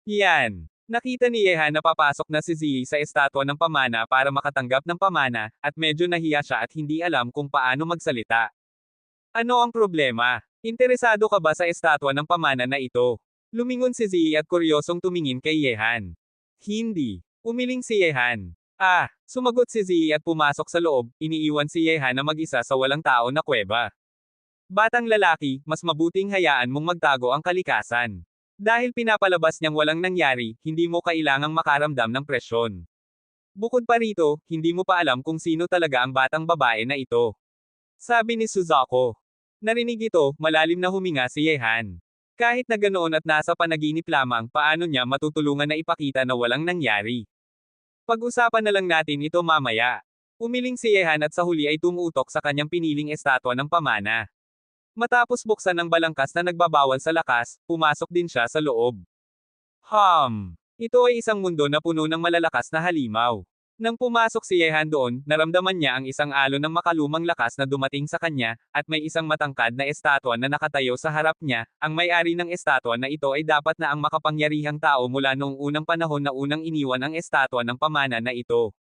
Yan. Nakita ni Yehan na papasok na si Ziyi sa estatwa ng pamana para makatanggap ng pamana, at medyo nahiya siya at hindi alam kung paano magsalita. Ano ang problema? Interesado ka ba sa estatwa ng pamana na ito? Lumingon si Ziyi at kuryosong tumingin kay Yehan. Hindi. Umiling si Yehan. Sumagot si Ziyi at pumasok sa loob, iniiwan si Yehan na mag-isa sa walang tao na kuweba. Batang lalaki, mas mabuting hayaan mong magtago ang kalikasan. Dahil pinapalabas niyang walang nangyari, hindi mo kailangang makaramdam ng presyon. Bukod pa rito, hindi mo pa alam kung sino talaga ang batang babae na ito. Sabi ni Suzako. Narinig ito, malalim na huminga si Yehan. Kahit na ganoon at nasa panaginip lamang, paano niya matutulungan na ipakita na walang nangyari? Pag-usapan na lang natin ito mamaya. Umiling si Yehan at sa huli ay tumutok sa kanyang piniling estatwa ng pamana. Matapos buksan ang balangkas na nagbabawal sa lakas, pumasok din siya sa loob. Ito ay isang mundo na puno ng malalakas na halimaw. Nang pumasok si Yehan doon, naramdaman niya ang isang alon ng makalumang lakas na dumating sa kanya, at may isang matangkad na estatwa na nakatayo sa harap niya. Ang may-ari ng estatwa na ito ay dapat na ang makapangyarihang tao mula noong unang panahon na unang iniwan ang estatwa ng pamana na ito.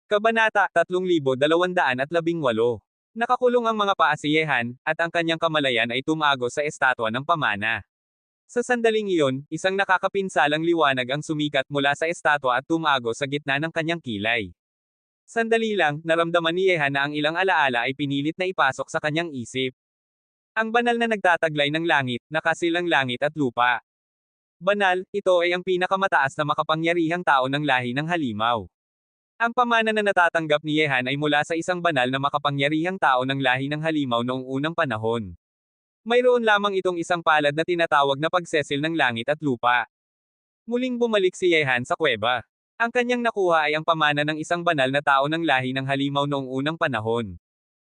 Kabanata 3218. Nakakulong ang mga paa si Yehan, at ang kanyang kamalayan ay tumago sa estatwa ng pamana. Sa sandaling iyon, isang nakakapinsalang liwanag ang sumikat mula sa estatwa at tumago sa gitna ng kanyang kilay. Sandali lang, naramdaman ni Yehan na ang ilang alaala ay pinilit na ipasok sa kanyang isip. Ang banal na nagtataglay ng langit, nakasilang langit at lupa. Banal, ito ay ang pinakamataas na makapangyarihang tao ng lahi ng halimaw. Ang pamana na natatanggap ni Yehan ay mula sa isang banal na makapangyarihang tao ng lahi ng halimaw noong unang panahon. Mayroon lamang itong isang palad na tinatawag na pagsesil ng langit at lupa. Muling bumalik si Yehan sa kuweba. Ang kanyang nakuha ay ang pamana ng isang banal na tao ng lahi ng halimaw noong unang panahon.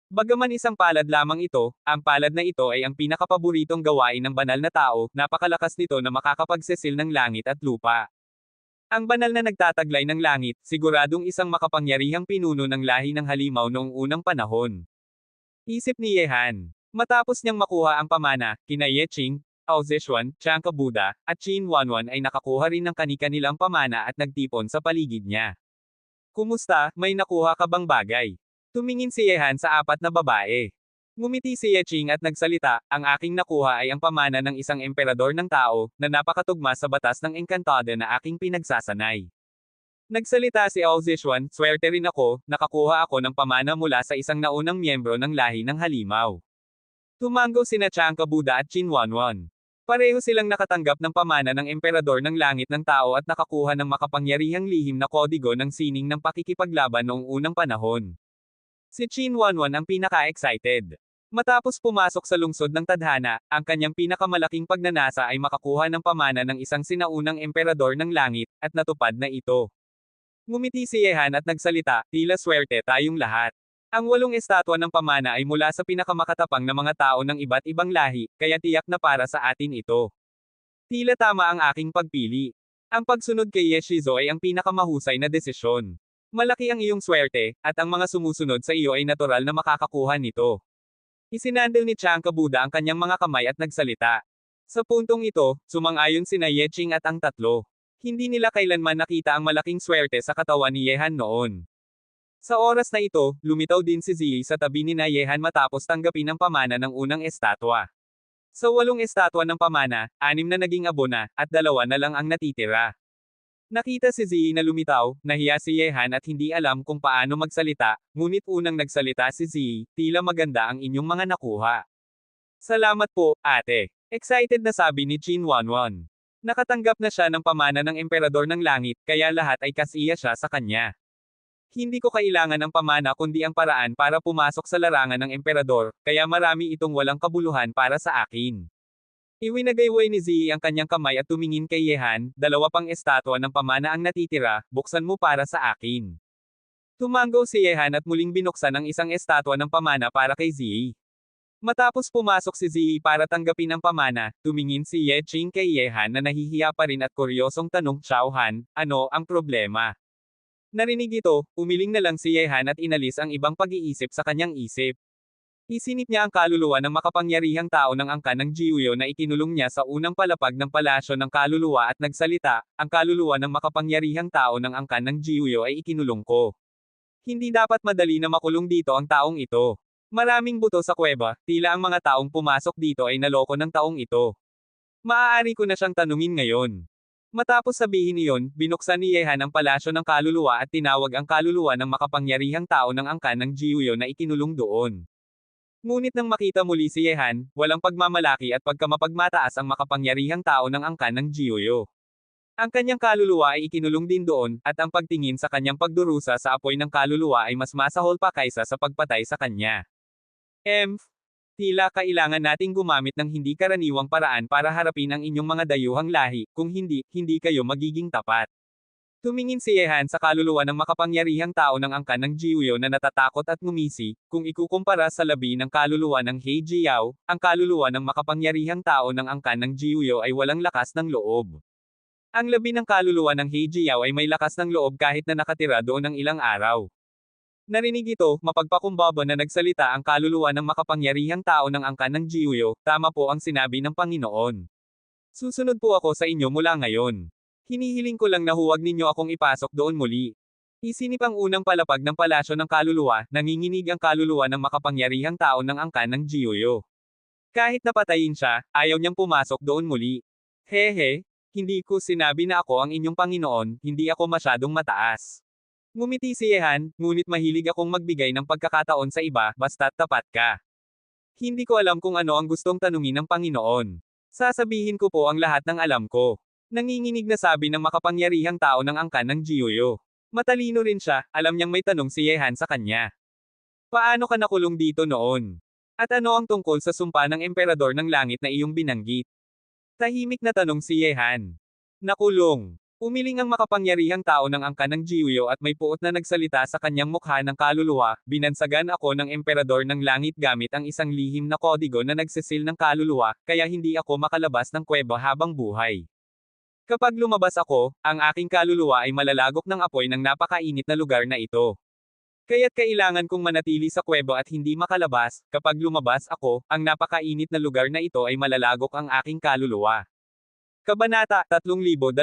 Bagaman isang palad lamang ito, ang palad na ito ay ang pinakapaboritong gawain ng banal na tao, napakalakas nito na makakapagsesil ng langit at lupa. Ang banal na nagtataglay ng langit, siguradong isang makapangyarihang pinuno ng lahi ng halimaw noong unang panahon. Isip ni Yehan. Matapos niyang makuha ang pamana, kina Yeching, Ao Zishuan, Chanka Buddha, at Qin Wanwan ay nakakuha rin ng kani-kanilang pamana at nagtipon sa paligid niya. Kumusta, may nakuha ka bang bagay? Tumingin si Yehan sa apat na babae. Ngumiti si Yeching at nagsalita, ang aking nakuha ay ang pamana ng isang emperador ng tao, na napakatugma sa batas ng Encantada na aking pinagsasanay. Nagsalita si Ao Zishuan, swerte rin ako, nakakuha ako ng pamana mula sa isang naunang miyembro ng lahi ng halimaw. Tumango sina Chanka Buddha at Qin Wanwan. Pareho silang nakatanggap ng pamana ng emperador ng langit ng tao at nakakuha ng makapangyarihang lihim na kodigo ng sining ng pakikipaglaban noong unang panahon. Si Qin Wanwan ang pinaka-excited. Matapos pumasok sa lungsod ng tadhana, ang kanyang pinakamalaking pagnanasa ay makakuha ng pamana ng isang sinaunang emperador ng langit, at natupad na ito. Ngumiti si Yehan at nagsalita, tila swerte tayong lahat. Ang 8 estatwa ng pamana ay mula sa pinakamakatapang na mga tao ng iba't ibang lahi, kaya tiyak na para sa atin ito. Tila tama ang aking pagpili. Ang pagsunod kay Yeshizo ay ang pinakamahusay na desisyon. Malaki ang iyong swerte, at ang mga sumusunod sa iyo ay natural na makakakuha nito. Isinandal ni Chanka Buddha ang kanyang mga kamay at nagsalita. Sa puntong ito, sumang-ayon sina Yeching at ang tatlo. Hindi nila kailanman nakita ang malaking swerte sa katawan ni Yehan noon. Sa oras na ito, lumitaw din si Ziyi sa tabi ni Yehan matapos tanggapin ang pamana ng unang estatwa. Sa 8 estatwa ng pamana, 6 na naging abo na, at 2 na lang ang natitira. Nakita si Ziyi na lumitaw, nahiya si Yehan at hindi alam kung paano magsalita, ngunit unang nagsalita si Ziyi, tila maganda ang inyong mga nakuha. Salamat po, ate. Excited na sabi ni Qin Wanwan. Nakatanggap na siya ng pamana ng emperador ng langit, kaya lahat ay kasiya siya sa kanya. Hindi ko kailangan ng pamana kundi ang paraan para pumasok sa larangan ng emperador, kaya marami itong walang kabuluhan para sa akin. Iwinagayway ni Ziyi ang kanyang kamay at tumingin kay Yehan, 2 pang estatwa ng pamana ang natitira, buksan mo para sa akin. Tumango si Yehan at muling binuksan ang isang estatwa ng pamana para kay Ziyi. Matapos pumasok si Ziyi para tanggapin ang pamana, tumingin si Yeching kay Yehan na nahihiya pa rin at kuryosong tanong, Xiaohan, ano ang problema? Narinig ito, umiling na lang si Yehan at inalis ang ibang pag-iisip sa kanyang isip. Isinip niya ang kaluluwa ng makapangyarihang tao ng angkan ng Jiuyo na ikinulong niya sa unang palapag ng palasyo ng kaluluwa at nagsalita, ang kaluluwa ng makapangyarihang tao ng angkan ng Jiuyo ay ikinulong ko. Hindi dapat madali na makulong dito ang taong ito. Maraming buto sa kuweba, tila ang mga taong pumasok dito ay naloko ng taong ito. Maaari ko na siyang tanungin ngayon. Matapos sabihin iyon, binuksan ni Yehan ang palasyo ng kaluluwa at tinawag ang kaluluwa ng makapangyarihang tao ng angkan ng Jiuyo na ikinulong doon. Ngunit nang makita muli si Yehan, walang pagmamalaki at pagkamapagmataas ang makapangyarihang tao ng angkan ng Jiuyo. Ang kanyang kaluluwa ay ikinulong din doon, at ang pagtingin sa kanyang pagdurusa sa apoy ng kaluluwa ay mas masahol pa kaysa sa pagpatay sa kanya. Tila kailangan nating gumamit ng hindi karaniwang paraan para harapin ang inyong mga dayuhang lahi, kung hindi, hindi kayo magiging tapat. Tumingin si Yehan sa kaluluwa ng makapangyarihang tao ng angkan ng Jiuyo na natatakot at ngumisi, kung ikukumpara sa labi ng kaluluwa ng He Jiao, ang kaluluwa ng makapangyarihang tao ng angkan ng Jiuyo ay walang lakas ng loob. Ang labi ng kaluluwa ng He Jiao ay may lakas ng loob kahit na nakatira doon ng ilang araw. Narinig ito, mapagpakumbaba na nagsalita ang kaluluwa ng makapangyarihang tao ng angkan ng Jiuyo, tama po ang sinabi ng Panginoon. Susunod po ako sa inyo mula ngayon. Hinihiling ko lang na huwag ninyo akong ipasok doon muli. Isinip ang unang palapag ng palasyo ng kaluluwa, nanginginig ang kaluluwa ng makapangyarihang tao ng angkan ng Jiuyo. Kahit napatayin siya, ayaw niyang pumasok doon muli. Hehe, hindi ko sinabi na ako ang inyong Panginoon, hindi ako masyadong mataas. Ngumiti si Yehan, ngunit mahilig akong magbigay ng pagkakataon sa iba, basta't tapat ka. Hindi ko alam kung ano ang gustong tanungin ng Panginoon. Sasabihin ko po ang lahat ng alam ko. Nanginginig na sabi ng makapangyarihang tao ng angkan ng Jiuyo. Matalino rin siya, alam niyang may tanong si Yehan sa kanya. Paano ka nakulong dito noon? At ano ang tungkol sa sumpa ng emperador ng langit na iyong binanggit? Tahimik na tanong si Yehan. Nakulong. Umiling ang makapangyarihang tao ng angkan ng Jiuyo at may puot na nagsalita sa kanyang mukha ng kaluluwa, binansagan ako ng emperador ng langit gamit ang isang lihim na kodigo na nagsisil ng kaluluwa, kaya hindi ako makalabas ng kuweba habang buhay. Kapag lumabas ako, ang aking kaluluwa ay malalagok ng apoy ng napakainit na lugar na ito. Kaya't kailangan kong manatili sa kuweba at hindi makalabas, kapag lumabas ako, ang napakainit na lugar na ito ay malalagok ang aking kaluluwa. Kabanata 3219.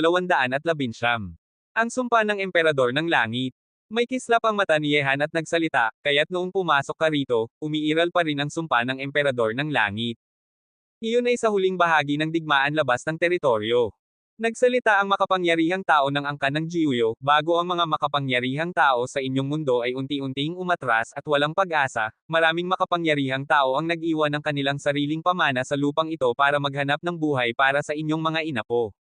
Ang sumpa ng emperador ng langit. May kislap ang mata ni Yehan at nagsalita, kaya't noong pumasok ka rito, umiiral pa rin ang sumpa ng emperador ng langit. Iyon ay sa huling bahagi ng digmaan labas ng teritoryo. Nagsalita ang makapangyarihang tao ng angkan ng Jiuyo, bago ang mga makapangyarihang tao sa inyong mundo ay unti-unting umatras at walang pag-asa, maraming makapangyarihang tao ang nag-iwan ng kanilang sariling pamana sa lupang ito para maghanap ng buhay para sa inyong mga inapo.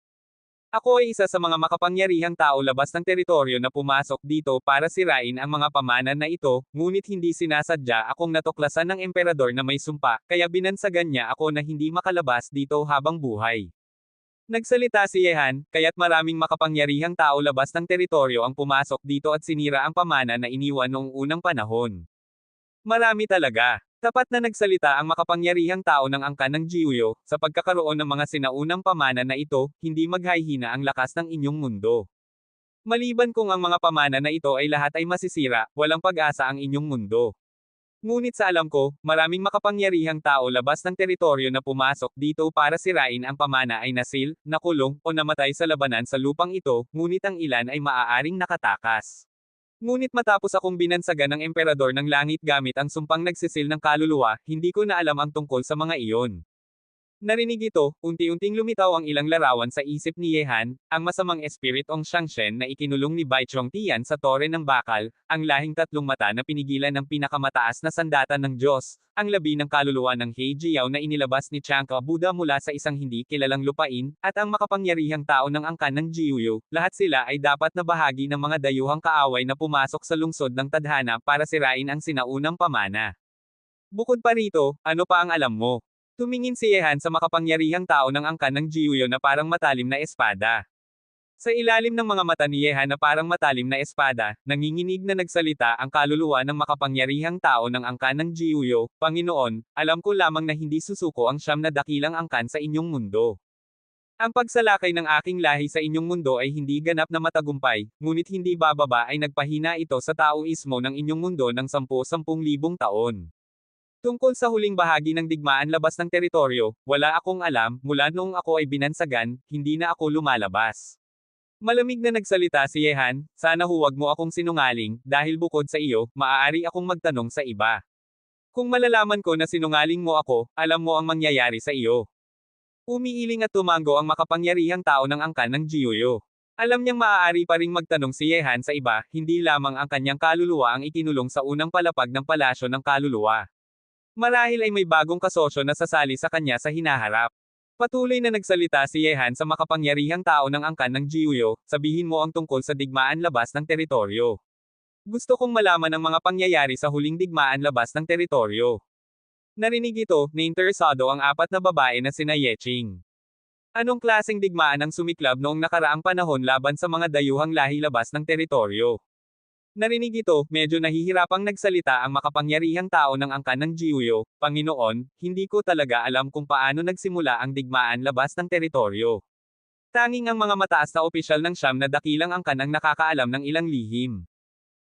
Ako ay isa sa mga makapangyarihang tao labas ng teritoryo na pumasok dito para sirain ang mga pamana na ito, ngunit hindi sinasadya akong natuklasan ng emperador na may sumpa, kaya binansagan niya ako na hindi makalabas dito habang buhay. Nagsalita si Yehan, kaya't maraming makapangyarihang tao labas ng teritoryo ang pumasok dito at sinira ang pamana na iniwan noong unang panahon. Marami talaga. Tapat na nagsalita ang makapangyarihang tao ng angkan ng Jiuyo, sa pagkakaroon ng mga sinaunang pamana na ito, hindi maghahina ang lakas ng inyong mundo. Maliban kung ang mga pamana na ito ay lahat ay masisira, walang pag-asa ang inyong mundo. Ngunit sa alam ko, maraming makapangyarihang tao labas ng teritoryo na pumasok dito para sirain ang pamana ay nasil, nakulong, o namatay sa labanan sa lupang ito, ngunit ang ilan ay maaaring nakatakas. Ngunit matapos akong binansagan ng emperador ng langit gamit ang sumpang nagsisil ng kaluluwa, hindi ko na alam ang tungkol sa mga iyon. Narinig ito, unti-unting lumitaw ang ilang larawan sa isip ni Yehan, ang masamang espirit ong Shangshen na ikinulong ni Bai Chongtian sa Tore ng Bakal, ang lahing tatlong mata na pinigilan ng pinakamataas na sandata ng Diyos, ang labi ng kaluluwa ng He Jiao na inilabas ni Chanka Buddha mula sa isang hindi kilalang lupain, at ang makapangyarihang tao ng angkan ng Jiuyo, lahat sila ay dapat na bahagi ng mga dayuhang kaaway na pumasok sa lungsod ng tadhana para sirain ang sinaunang pamana. Bukod pa rito, ano pa ang alam mo? Tumingin si Yehan sa makapangyarihang tao ng angkan ng Jiuyo na parang matalim na espada. Sa ilalim ng mga mata ni Yehan na parang matalim na espada, nanginginig na nagsalita ang kaluluwa ng makapangyarihang tao ng angkan ng Jiuyo, Panginoon, alam ko lamang na hindi susuko ang siyam na dakilang angkan sa inyong mundo. Ang pagsalakay ng aking lahi sa inyong mundo ay hindi ganap na matagumpay, ngunit hindi bababa ay nagpahina ito sa taoismo ng inyong mundo ng 10,000 taon. Tungkol sa huling bahagi ng digmaan labas ng teritoryo, wala akong alam, mula noong ako ay binansagan, hindi na ako lumalabas. Malamig na nagsalita si Yehan, sana huwag mo akong sinungaling, dahil bukod sa iyo, maaari akong magtanong sa iba. Kung malalaman ko na sinungaling mo ako, alam mo ang mangyayari sa iyo. Umiiling at tumango ang makapangyarihang tao ng angkan ng Jiuyo. Alam niyang maaari pa ring magtanong si Yehan sa iba, hindi lamang ang kanyang kaluluwa ang ikinulong sa unang palapag ng palasyo ng kaluluwa. Marahil ay may bagong kasosyo na sasali sa kanya sa hinaharap. Patuloy na nagsalita si Yehan sa makapangyarihang tao ng angkan ng Jiuyo, sabihin mo ang tungkol sa digmaan labas ng teritoryo. Gusto kong malaman ang mga pangyayari sa huling digmaan labas ng teritoryo. Narinig ito, na interesado ang apat na babae na sina Yeching. Anong klaseng digmaan ang sumiklab noong nakaraang panahon laban sa mga dayuhang lahi labas ng teritoryo? Narinig ito, medyo nahihirapang nagsalita ang makapangyarihang tao ng angkan ng Jiuyo, Panginoon, hindi ko talaga alam kung paano nagsimula ang digmaan labas ng teritoryo. Tanging ang mga mataas na opisyal ng Siyam na dakilang angkan ang nakakaalam ng ilang lihim.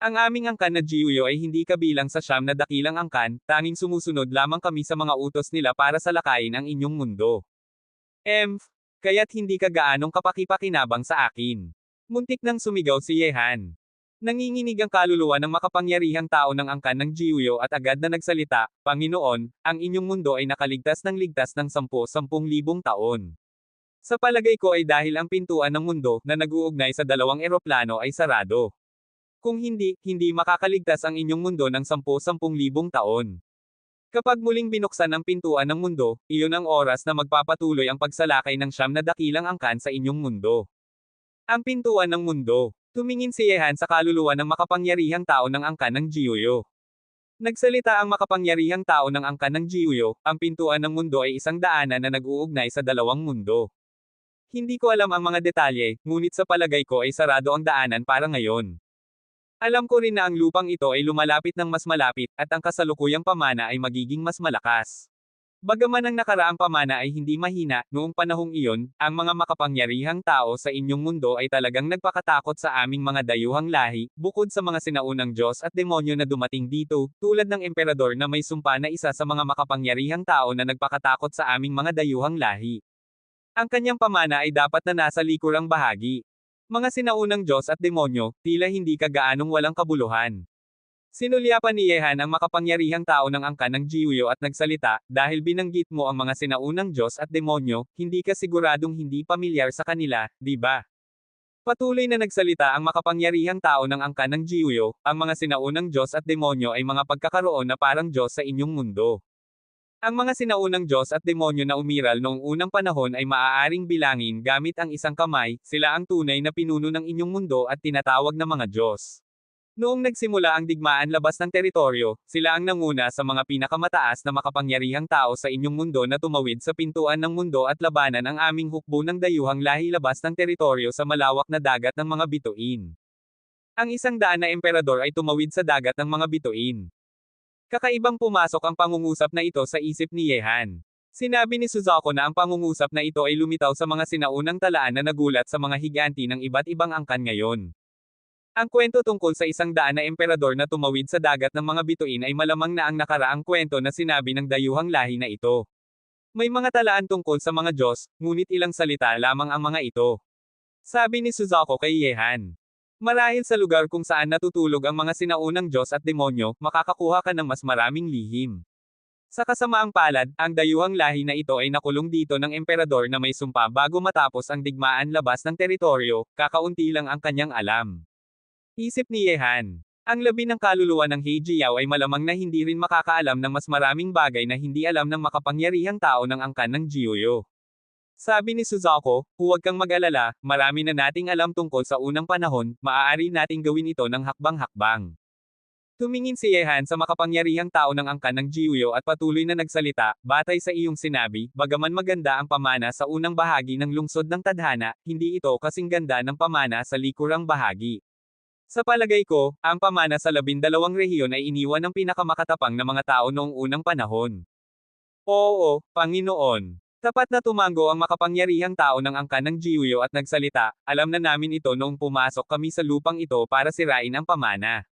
Ang aming angkan na Jiuyo ay hindi kabilang sa Siyam na dakilang angkan, tanging sumusunod lamang kami sa mga utos nila para salakayin ang inyong mundo. Kaya't hindi ka gaanong kapakipakinabang sa akin. Muntik nang sumigaw si Yehan. Nanginginig ang kaluluwa ng makapangyarihang tao ng angkan ng Jiuyo at agad na nagsalita, Panginoon, ang inyong mundo ay nakaligtas ng ligtas ng 10,000 taon. Sa palagay ko ay dahil ang pintuan ng mundo na nag-uugnay sa dalawang eroplano ay sarado. Kung hindi, hindi makakaligtas ang inyong mundo ng 10,000 taon. Kapag muling binuksan ang pintuan ng mundo, iyon ang oras na magpapatuloy ang pagsalakay ng Siyam na dakilang angkan sa inyong mundo. Ang pintuan ng mundo. Tumingin si Yehan sa kaluluwa ng makapangyarihang tao ng angkan ng Jiuyo. Nagsalita ang makapangyarihang tao ng angkan ng Jiuyo, ang pintuan ng mundo ay isang daanan na nag-uugnay sa dalawang mundo. Hindi ko alam ang mga detalye, ngunit sa palagay ko ay sarado ang daanan para ngayon. Alam ko rin na ang lupang ito ay lumalapit ng mas malapit, at ang kasalukuyang pamana ay magiging mas malakas. Bagaman ang nakaraang pamana ay hindi mahina, noong panahong iyon, ang mga makapangyarihang tao sa inyong mundo ay talagang nagpakatakot sa aming mga dayuhang lahi, bukod sa mga sinaunang Diyos at demonyo na dumating dito, tulad ng emperador na may sumpa na isa sa mga makapangyarihang tao na nagpakatakot sa aming mga dayuhang lahi. Ang kanyang pamana ay dapat na nasa likurang bahagi. Mga sinaunang Diyos at demonyo, tila hindi ka gaanong walang kabuluhan. Sinulyapan ni Yehan ang makapangyarihang tao ng angkan ng Jiuyo at nagsalita, dahil binanggit mo ang mga sinaunang Diyos at demonyo, hindi ka siguradong hindi pamilyar sa kanila, di ba? Patuloy na nagsalita ang makapangyarihang tao ng angkan ng Jiuyo, ang mga sinaunang Diyos at demonyo ay mga pagkakaroon na parang Diyos sa inyong mundo. Ang mga sinaunang Diyos at demonyo na umiral noong unang panahon ay maaaring bilangin gamit ang isang kamay, sila ang tunay na pinuno ng inyong mundo at tinatawag na mga Diyos. Noong nagsimula ang digmaan labas ng teritoryo, sila ang nanguna sa mga pinakamataas na makapangyarihang tao sa inyong mundo na tumawid sa pintuan ng mundo at labanan ang aming hukbo ng dayuhang lahi labas ng teritoryo sa malawak na dagat ng mga bituin. Ang 100 na emperador ay tumawid sa dagat ng mga bituin. Kakaibang pumasok ang pangungusap na ito sa isip ni Yehan. Sinabi ni Suzuko na ang pangungusap na ito ay lumitaw sa mga sinaunang talaan na nagulat sa mga higanti ng iba't ibang angkan ngayon. Ang kwento tungkol sa 100 na emperador na tumawid sa dagat ng mga bituin ay malamang na ang nakaraang kwento na sinabi ng dayuhang lahi na ito. May mga talaan tungkol sa mga Diyos, ngunit ilang salita lamang ang mga ito. Sabi ni Suzuko kay Yehan. Marahil sa lugar kung saan natutulog ang mga sinaunang Diyos at demonyo, makakakuha ka ng mas maraming lihim. Sa kasamaang palad, ang dayuhang lahi na ito ay nakulong dito ng emperador na may sumpa bago matapos ang digmaan labas ng teritoryo, kakaunti lang ang kanyang alam. Isip ni Yehan. Ang labi ng kaluluwa ng Heijiao ay malamang na hindi rin makakaalam ng mas maraming bagay na hindi alam ng makapangyarihang tao ng angkan ng Jiuyo. Sabi ni Suzuko, huwag kang mag-alala, marami na nating alam tungkol sa unang panahon, maaari nating gawin ito ng hakbang-hakbang. Tumingin si Yehan sa makapangyarihang tao ng angkan ng Jiuyo at patuloy na nagsalita, batay sa iyong sinabi, bagaman maganda ang pamana sa unang bahagi ng lungsod ng tadhana, hindi ito kasing ganda ng pamana sa likurang bahagi. Sa palagay ko, ang pamana sa 12 rehiyon ay iniwan ng pinakamakatapang na mga tao noong unang panahon. Oo, Panginoon. Tapat na tumango ang makapangyarihang tao ng angkan ng Jiuyo at nagsalita, alam na namin ito noong pumasok kami sa lupang ito para sirain ang pamana.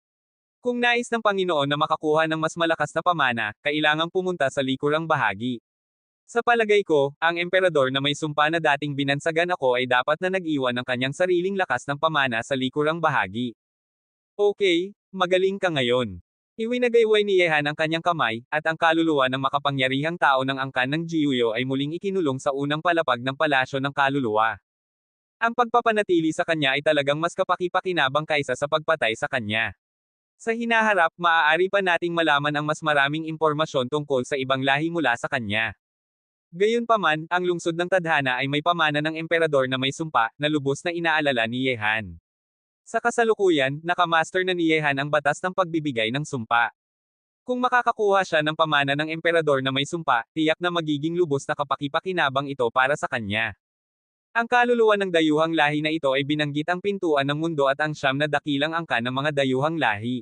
Kung nais ng Panginoon na makakuha ng mas malakas na pamana, kailangang pumunta sa likurang bahagi. Sa palagay ko, ang emperador na may sumpa na dating binansagan ako ay dapat na nag-iwan ng kanyang sariling lakas ng pamana sa likurang bahagi. Okay, magaling ka ngayon. Iwinagayway ni Yehan ang kanyang kamay, at ang kaluluwa ng makapangyarihang tao ng angkan ng Jiuyo ay muling ikinulong sa unang palapag ng palasyo ng kaluluwa. Ang pagpapanatili sa kanya ay talagang mas kapaki-pakinabang kaysa sa pagpatay sa kanya. Sa hinaharap, maaari pa nating malaman ang mas maraming impormasyon tungkol sa ibang lahi mula sa kanya. Gayunpaman, ang lungsod ng tadhana ay may pamana ng emperador na may sumpa, na lubos na inaalala ni Yehan. Sa kasalukuyan, nakamaster na ni Yehan ang batas ng pagbibigay ng sumpa. Kung makakakuha siya ng pamana ng emperador na may sumpa, tiyak na magiging lubos na kapaki-pakinabang ito para sa kanya. Ang kaluluwa ng dayuhang lahi na ito ay binanggit ang pintuan ng mundo at ang siyam na dakilang angkan ng mga dayuhang lahi.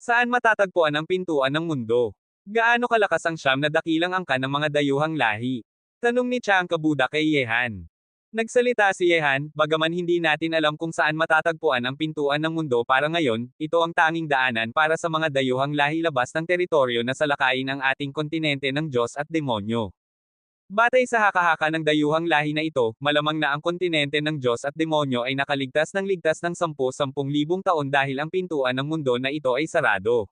Saan matatagpuan ang pintuan ng mundo? Gaano kalakas ang siyam na dakilang angkan ng mga dayuhang lahi? Tanong ni Changka Buddha kay Yehan. Nagsalita si Yehan, bagaman hindi natin alam kung saan matatagpuan ang pintuan ng mundo para ngayon, ito ang tanging daanan para sa mga dayuhang lahi labas ng teritoryo na salakayin ang ating kontinente ng Diyos at demonyo. Batay sa haka-haka ng dayuhang lahi na ito, malamang na ang kontinente ng Diyos at demonyo ay nakaligtas ng 10,000 taon dahil ang pintuan ng mundo na ito ay sarado.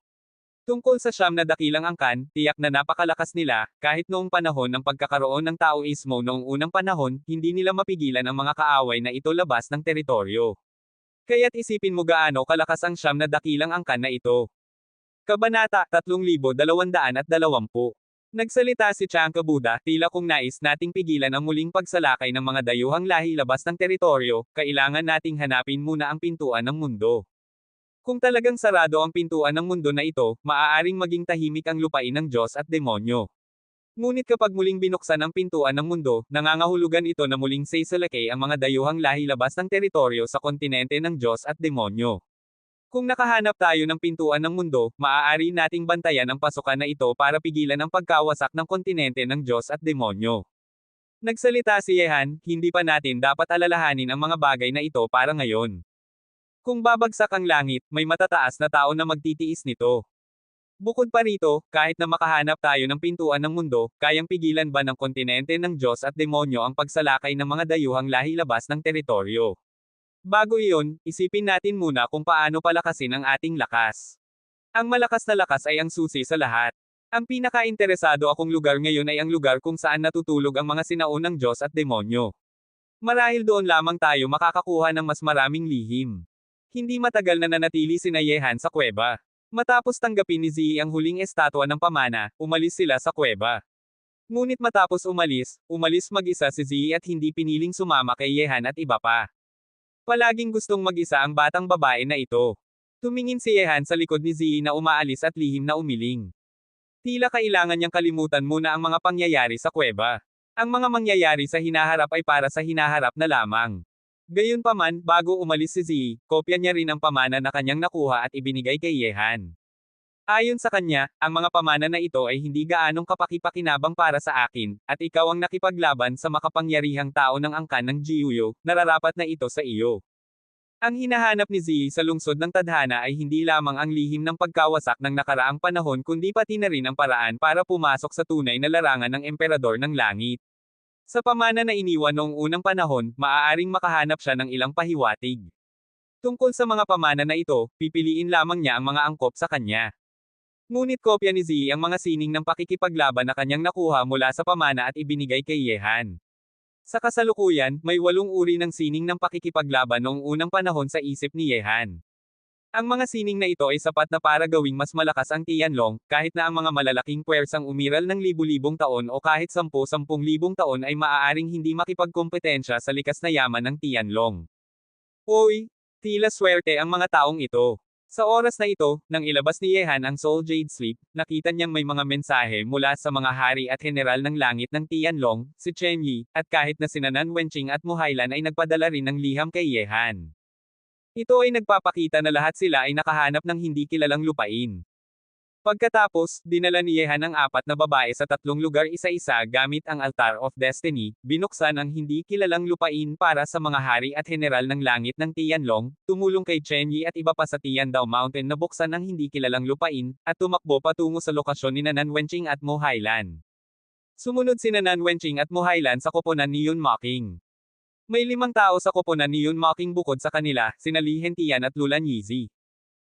Tungkol sa siyam na dakilang angkan, tiyak na napakalakas nila, kahit noong panahon ng pagkakaroon ng Taoismo noong unang panahon, hindi nila mapigilan ang mga kaaway na ito labas ng teritoryo. Kaya't isipin mo gaano kalakas ang siyam na dakilang angkan na ito. Kabanata 3220. Nagsalita si Changka Buddha, tila kung nais nating pigilan ang muling pagsalakay ng mga dayuhang lahi labas ng teritoryo, kailangan nating hanapin muna ang pintuan ng mundo. Kung talagang sarado ang pintuan ng mundo na ito, maaaring maging tahimik ang lupain ng Diyos at demonyo. Ngunit kapag muling binuksan ang pintuan ng mundo, nangangahulugan ito na muling saisalakay ang mga dayuhang lahi labas ng teritoryo sa kontinente ng Diyos at demonyo. Kung nakahanap tayo ng pintuan ng mundo, maaari nating bantayan ang pasukan na ito para pigilan ang pagkawasak ng kontinente ng Diyos at demonyo. Nagsalita si Yehan, hindi pa natin dapat alalahanin ang mga bagay na ito para ngayon. Kung babagsak ang langit, may matataas na tao na magtitiis nito. Bukod pa rito, kahit na makahanap tayo ng pintuan ng mundo, kayang pigilan ba ng kontinente ng Diyos at demonyo ang pagsalakay ng mga dayuhang lahi labas ng teritoryo? Bago iyon, isipin natin muna kung paano palakasin ang ating lakas. Ang malakas na lakas ay ang susi sa lahat. Ang pinaka-interesado akong lugar ngayon ay ang lugar kung saan natutulog ang mga sinaunang Diyos at demonyo. Marahil doon lamang tayo makakakuha ng mas maraming lihim. Hindi matagal na nanatili sina Yehan sa kuweba. Matapos tanggapin ni Zi ang huling estatwa ng pamana, umalis sila sa kuweba. Ngunit matapos umalis mag-isa si Zi at hindi piniling sumama kay Yehan at iba pa. Palaging gustong mag-isa ang batang babae na ito. Tumingin si Yehan sa likod ni Zi na umaalis at lihim na umiling. Tila kailangan niyang kalimutan muna ang mga pangyayari sa kuweba. Ang mga mangyayari sa hinaharap ay para sa hinaharap na lamang. Gayunpaman, bago umalis si Zi, kopya niya rin ang pamana na kanyang nakuha at ibinigay kay Yehan. Ayon sa kanya, ang mga pamana na ito ay hindi gaanong kapaki-pakinabang para sa akin, at ikaw ang nakipaglaban sa makapangyarihang tao ng angkan ng Jiuyo, nararapat na ito sa iyo. Ang hinahanap ni Zi sa lungsod ng tadhana ay hindi lamang ang lihim ng pagkawasak ng nakaraang panahon kundi pati na rin ang paraan para pumasok sa tunay na larangan ng emperador ng langit. Sa pamana na iniwan noong unang panahon, maaaring makahanap siya ng ilang pahiwatig. Tungkol sa mga pamana na ito, pipiliin lamang niya ang mga angkop sa kanya. Ngunit kopya ni Zi ang mga sining ng pakikipaglaban na kanyang nakuha mula sa pamana at ibinigay kay Yehan. Sa kasalukuyan, may 8 uri ng sining ng pakikipaglaban noong unang panahon sa isip ni Yehan. Ang mga sining na ito ay sapat na para gawing mas malakas ang Tianlong, kahit na ang mga malalaking puwersang umiral ng libu-libong taon o kahit 10,000 taon ay maaaring hindi makipagkompetensya sa likas na yaman ng Tianlong. Oy! Tila swerte ang mga taong ito. Sa oras na ito, nang ilabas ni Yehan ang Soul Jade Sleep, nakita niyang may mga mensahe mula sa mga hari at general ng langit ng Tianlong, si Chen Yi, at kahit na sina Nan Wenqing at Muhailan ay nagpadala rin ng liham kay Yehan. Ito ay nagpapakita na lahat sila ay nakahanap ng hindi kilalang lupain. Pagkatapos, dinala ni Yehan ang 4 na babae sa 3 lugar isa-isa gamit ang Altar of Destiny, binuksan ang hindi kilalang lupain para sa mga hari at general ng langit ng Tianlong, tumulong kay Chen Yi at iba pa sa Tiandao Mountain na buksan ang hindi kilalang lupain, at tumakbo patungo sa lokasyon ni Nan Wenqing at Mo Hailan. Sumunod si Nan Wenqing at Mo Hailan sa koponan ni Yun Maqing. May 5 tao sa koponan ni Yun Maqing bukod sa kanila, sina Li Hentian at Lulan Yizi.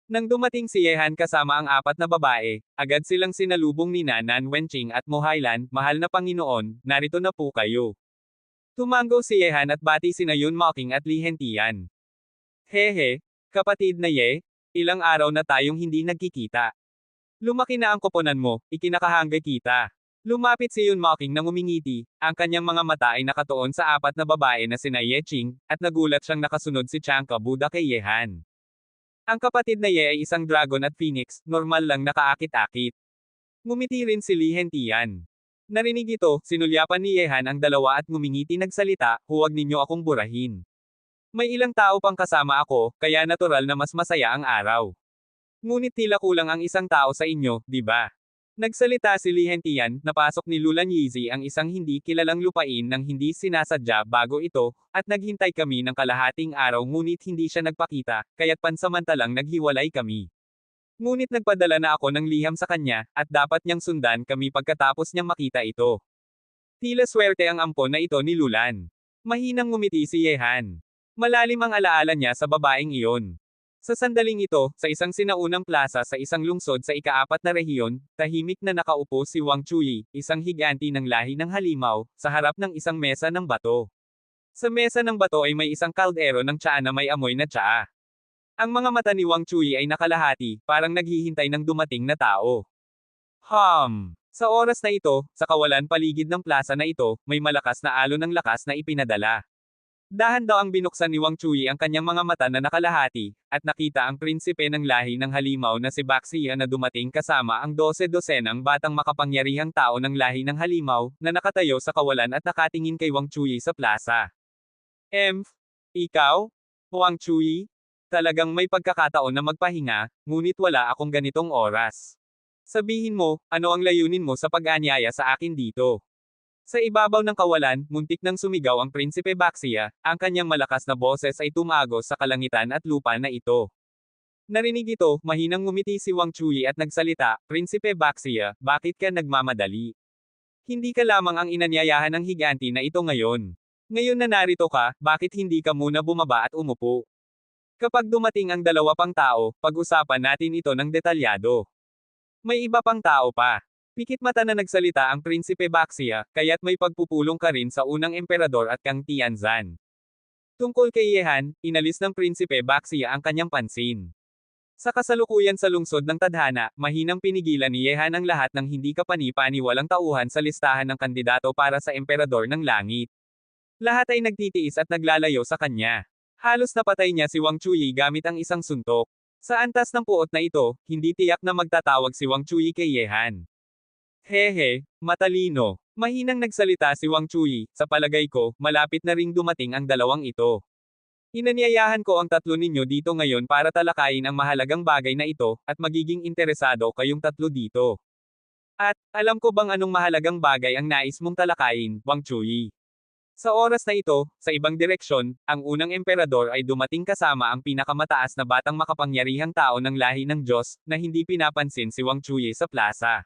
Nang dumating si Yehan kasama ang 4 na babae, agad silang sinalubong ni Nan Wenqing at Mo Hailan, "Mahal na Panginoon, narito na po kayo." Tumango si Yehan at bati sina Yun Maqing at Li Hentian. "Hehe, kapatid na Ye, ilang araw na tayong hindi nagkikita. Lumaki na ang koponan mo, ikinakahangga kita." Lumapit si Yun Maqing nang umingiti, ang kanyang mga mata ay nakatuon sa 4 na babae na sina Ye Qing, at nagulat siyang nakasunod si Changka Buddha kay Yehan. Ang kapatid na Ye ay isang dragon at phoenix, normal lang nakaakit-akit. Ngumiti rin si Li Hentian. Narinig ito, sinulyapan ni Yehan ang dalawa at ngumingiti nagsalita, "Huwag ninyo akong burahin. May ilang tao pang kasama ako, kaya natural na mas masaya ang araw. Ngunit tila kulang ang isang tao sa inyo, di ba?" Nagsalita si Li Hentian, napasok ni Lulan Yizi ang isang hindi kilalang lupain nang hindi sinasadya bago ito, at naghintay kami ng kalahating araw ngunit hindi siya nagpakita, kaya't pansamantalang naghiwalay kami. Ngunit nagpadala na ako ng liham sa kanya, at dapat niyang sundan kami pagkatapos niyang makita ito. Tila swerte ang ampon na ito ni Lulan. Mahinang ngumiti si Yehan. Malalim ang alaala niya sa babaeng iyon. Sa sandaling ito, sa isang sinaunang plaza sa isang lungsod sa ika-4 na rehiyon, tahimik na nakaupo si Wang Chuyi, isang higanti ng lahi ng halimaw, sa harap ng isang mesa ng bato. Sa mesa ng bato ay may isang kaldero ng tsaa na may amoy na tsaa. Ang mga mata ni Wang Chuyi ay nakalahati, parang naghihintay ng dumating na tao. Sa oras na ito, sa kawalan paligid ng plaza na ito, may malakas na alon ng lakas na ipinadala. Dahan daw ang binuksan ni Wang Chuyi ang kanyang mga mata na nakalahati, at nakita ang prinsipe ng lahi ng halimaw na si Baxia na dumating kasama ang 12-dosenang batang makapangyarihang tao ng lahi ng halimaw, na nakatayo sa kawalan at nakatingin kay Wang Chuyi sa plaza. Ikaw? Wang Chuyi? Talagang may pagkakataon na magpahinga, ngunit wala akong ganitong oras. Sabihin mo, ano ang layunin mo sa pag-anyaya sa akin dito? Sa ibabaw ng kawalan, muntik nang sumigaw ang Prinsipe Baxia, ang kanyang malakas na boses ay tumagos sa kalangitan at lupa na ito. Narinig ito, mahinang ngumiti si Wang Chuyi at nagsalita, "Prinsipe Baxia, bakit ka nagmamadali? Hindi ka lamang ang inanyayahan ng higanti na ito ngayon. Ngayon na narito ka, bakit hindi ka muna bumaba at umupo? Kapag dumating ang 2 pang tao, pag-usapan natin ito ng detalyado." May iba pang tao pa. Pikit mata na nagsalita ang Prinsipe Baxia, kaya't may pagpupulong ka rin sa unang emperador at Kang Tianzan. Tungkol kay Yehan, inalis ng Prinsipe Baxia ang kanyang pansin. Sa kasalukuyan sa lungsod ng tadhana, mahinang pinigilan ni Yehan ang lahat ng hindi kapani-paniwalang tauhan sa listahan ng kandidato para sa emperador ng langit. Lahat ay nagtitiis at naglalayo sa kanya. Halos napatay niya si Wang Chuyi gamit ang isang suntok. Sa antas ng puot na ito, hindi tiyak na magtatawag si Wang Chuyi kay Yehan. Hehe, matalino. Mahinang nagsalita si Wang Chuyi, sa palagay ko, malapit na ring dumating ang 2 ito. Inanyayahan ko ang 3 ninyo dito ngayon para talakayin ang mahalagang bagay na ito, at magiging interesado kayong 3 dito. At, alam ko bang anong mahalagang bagay ang nais mong talakayin, Wang Chuyi? Sa oras na ito, sa ibang direksyon, ang unang emperador ay dumating kasama ang pinakamataas na batang makapangyarihang tao ng lahi ng Diyos, na hindi pinapansin si Wang Chuyi sa plaza.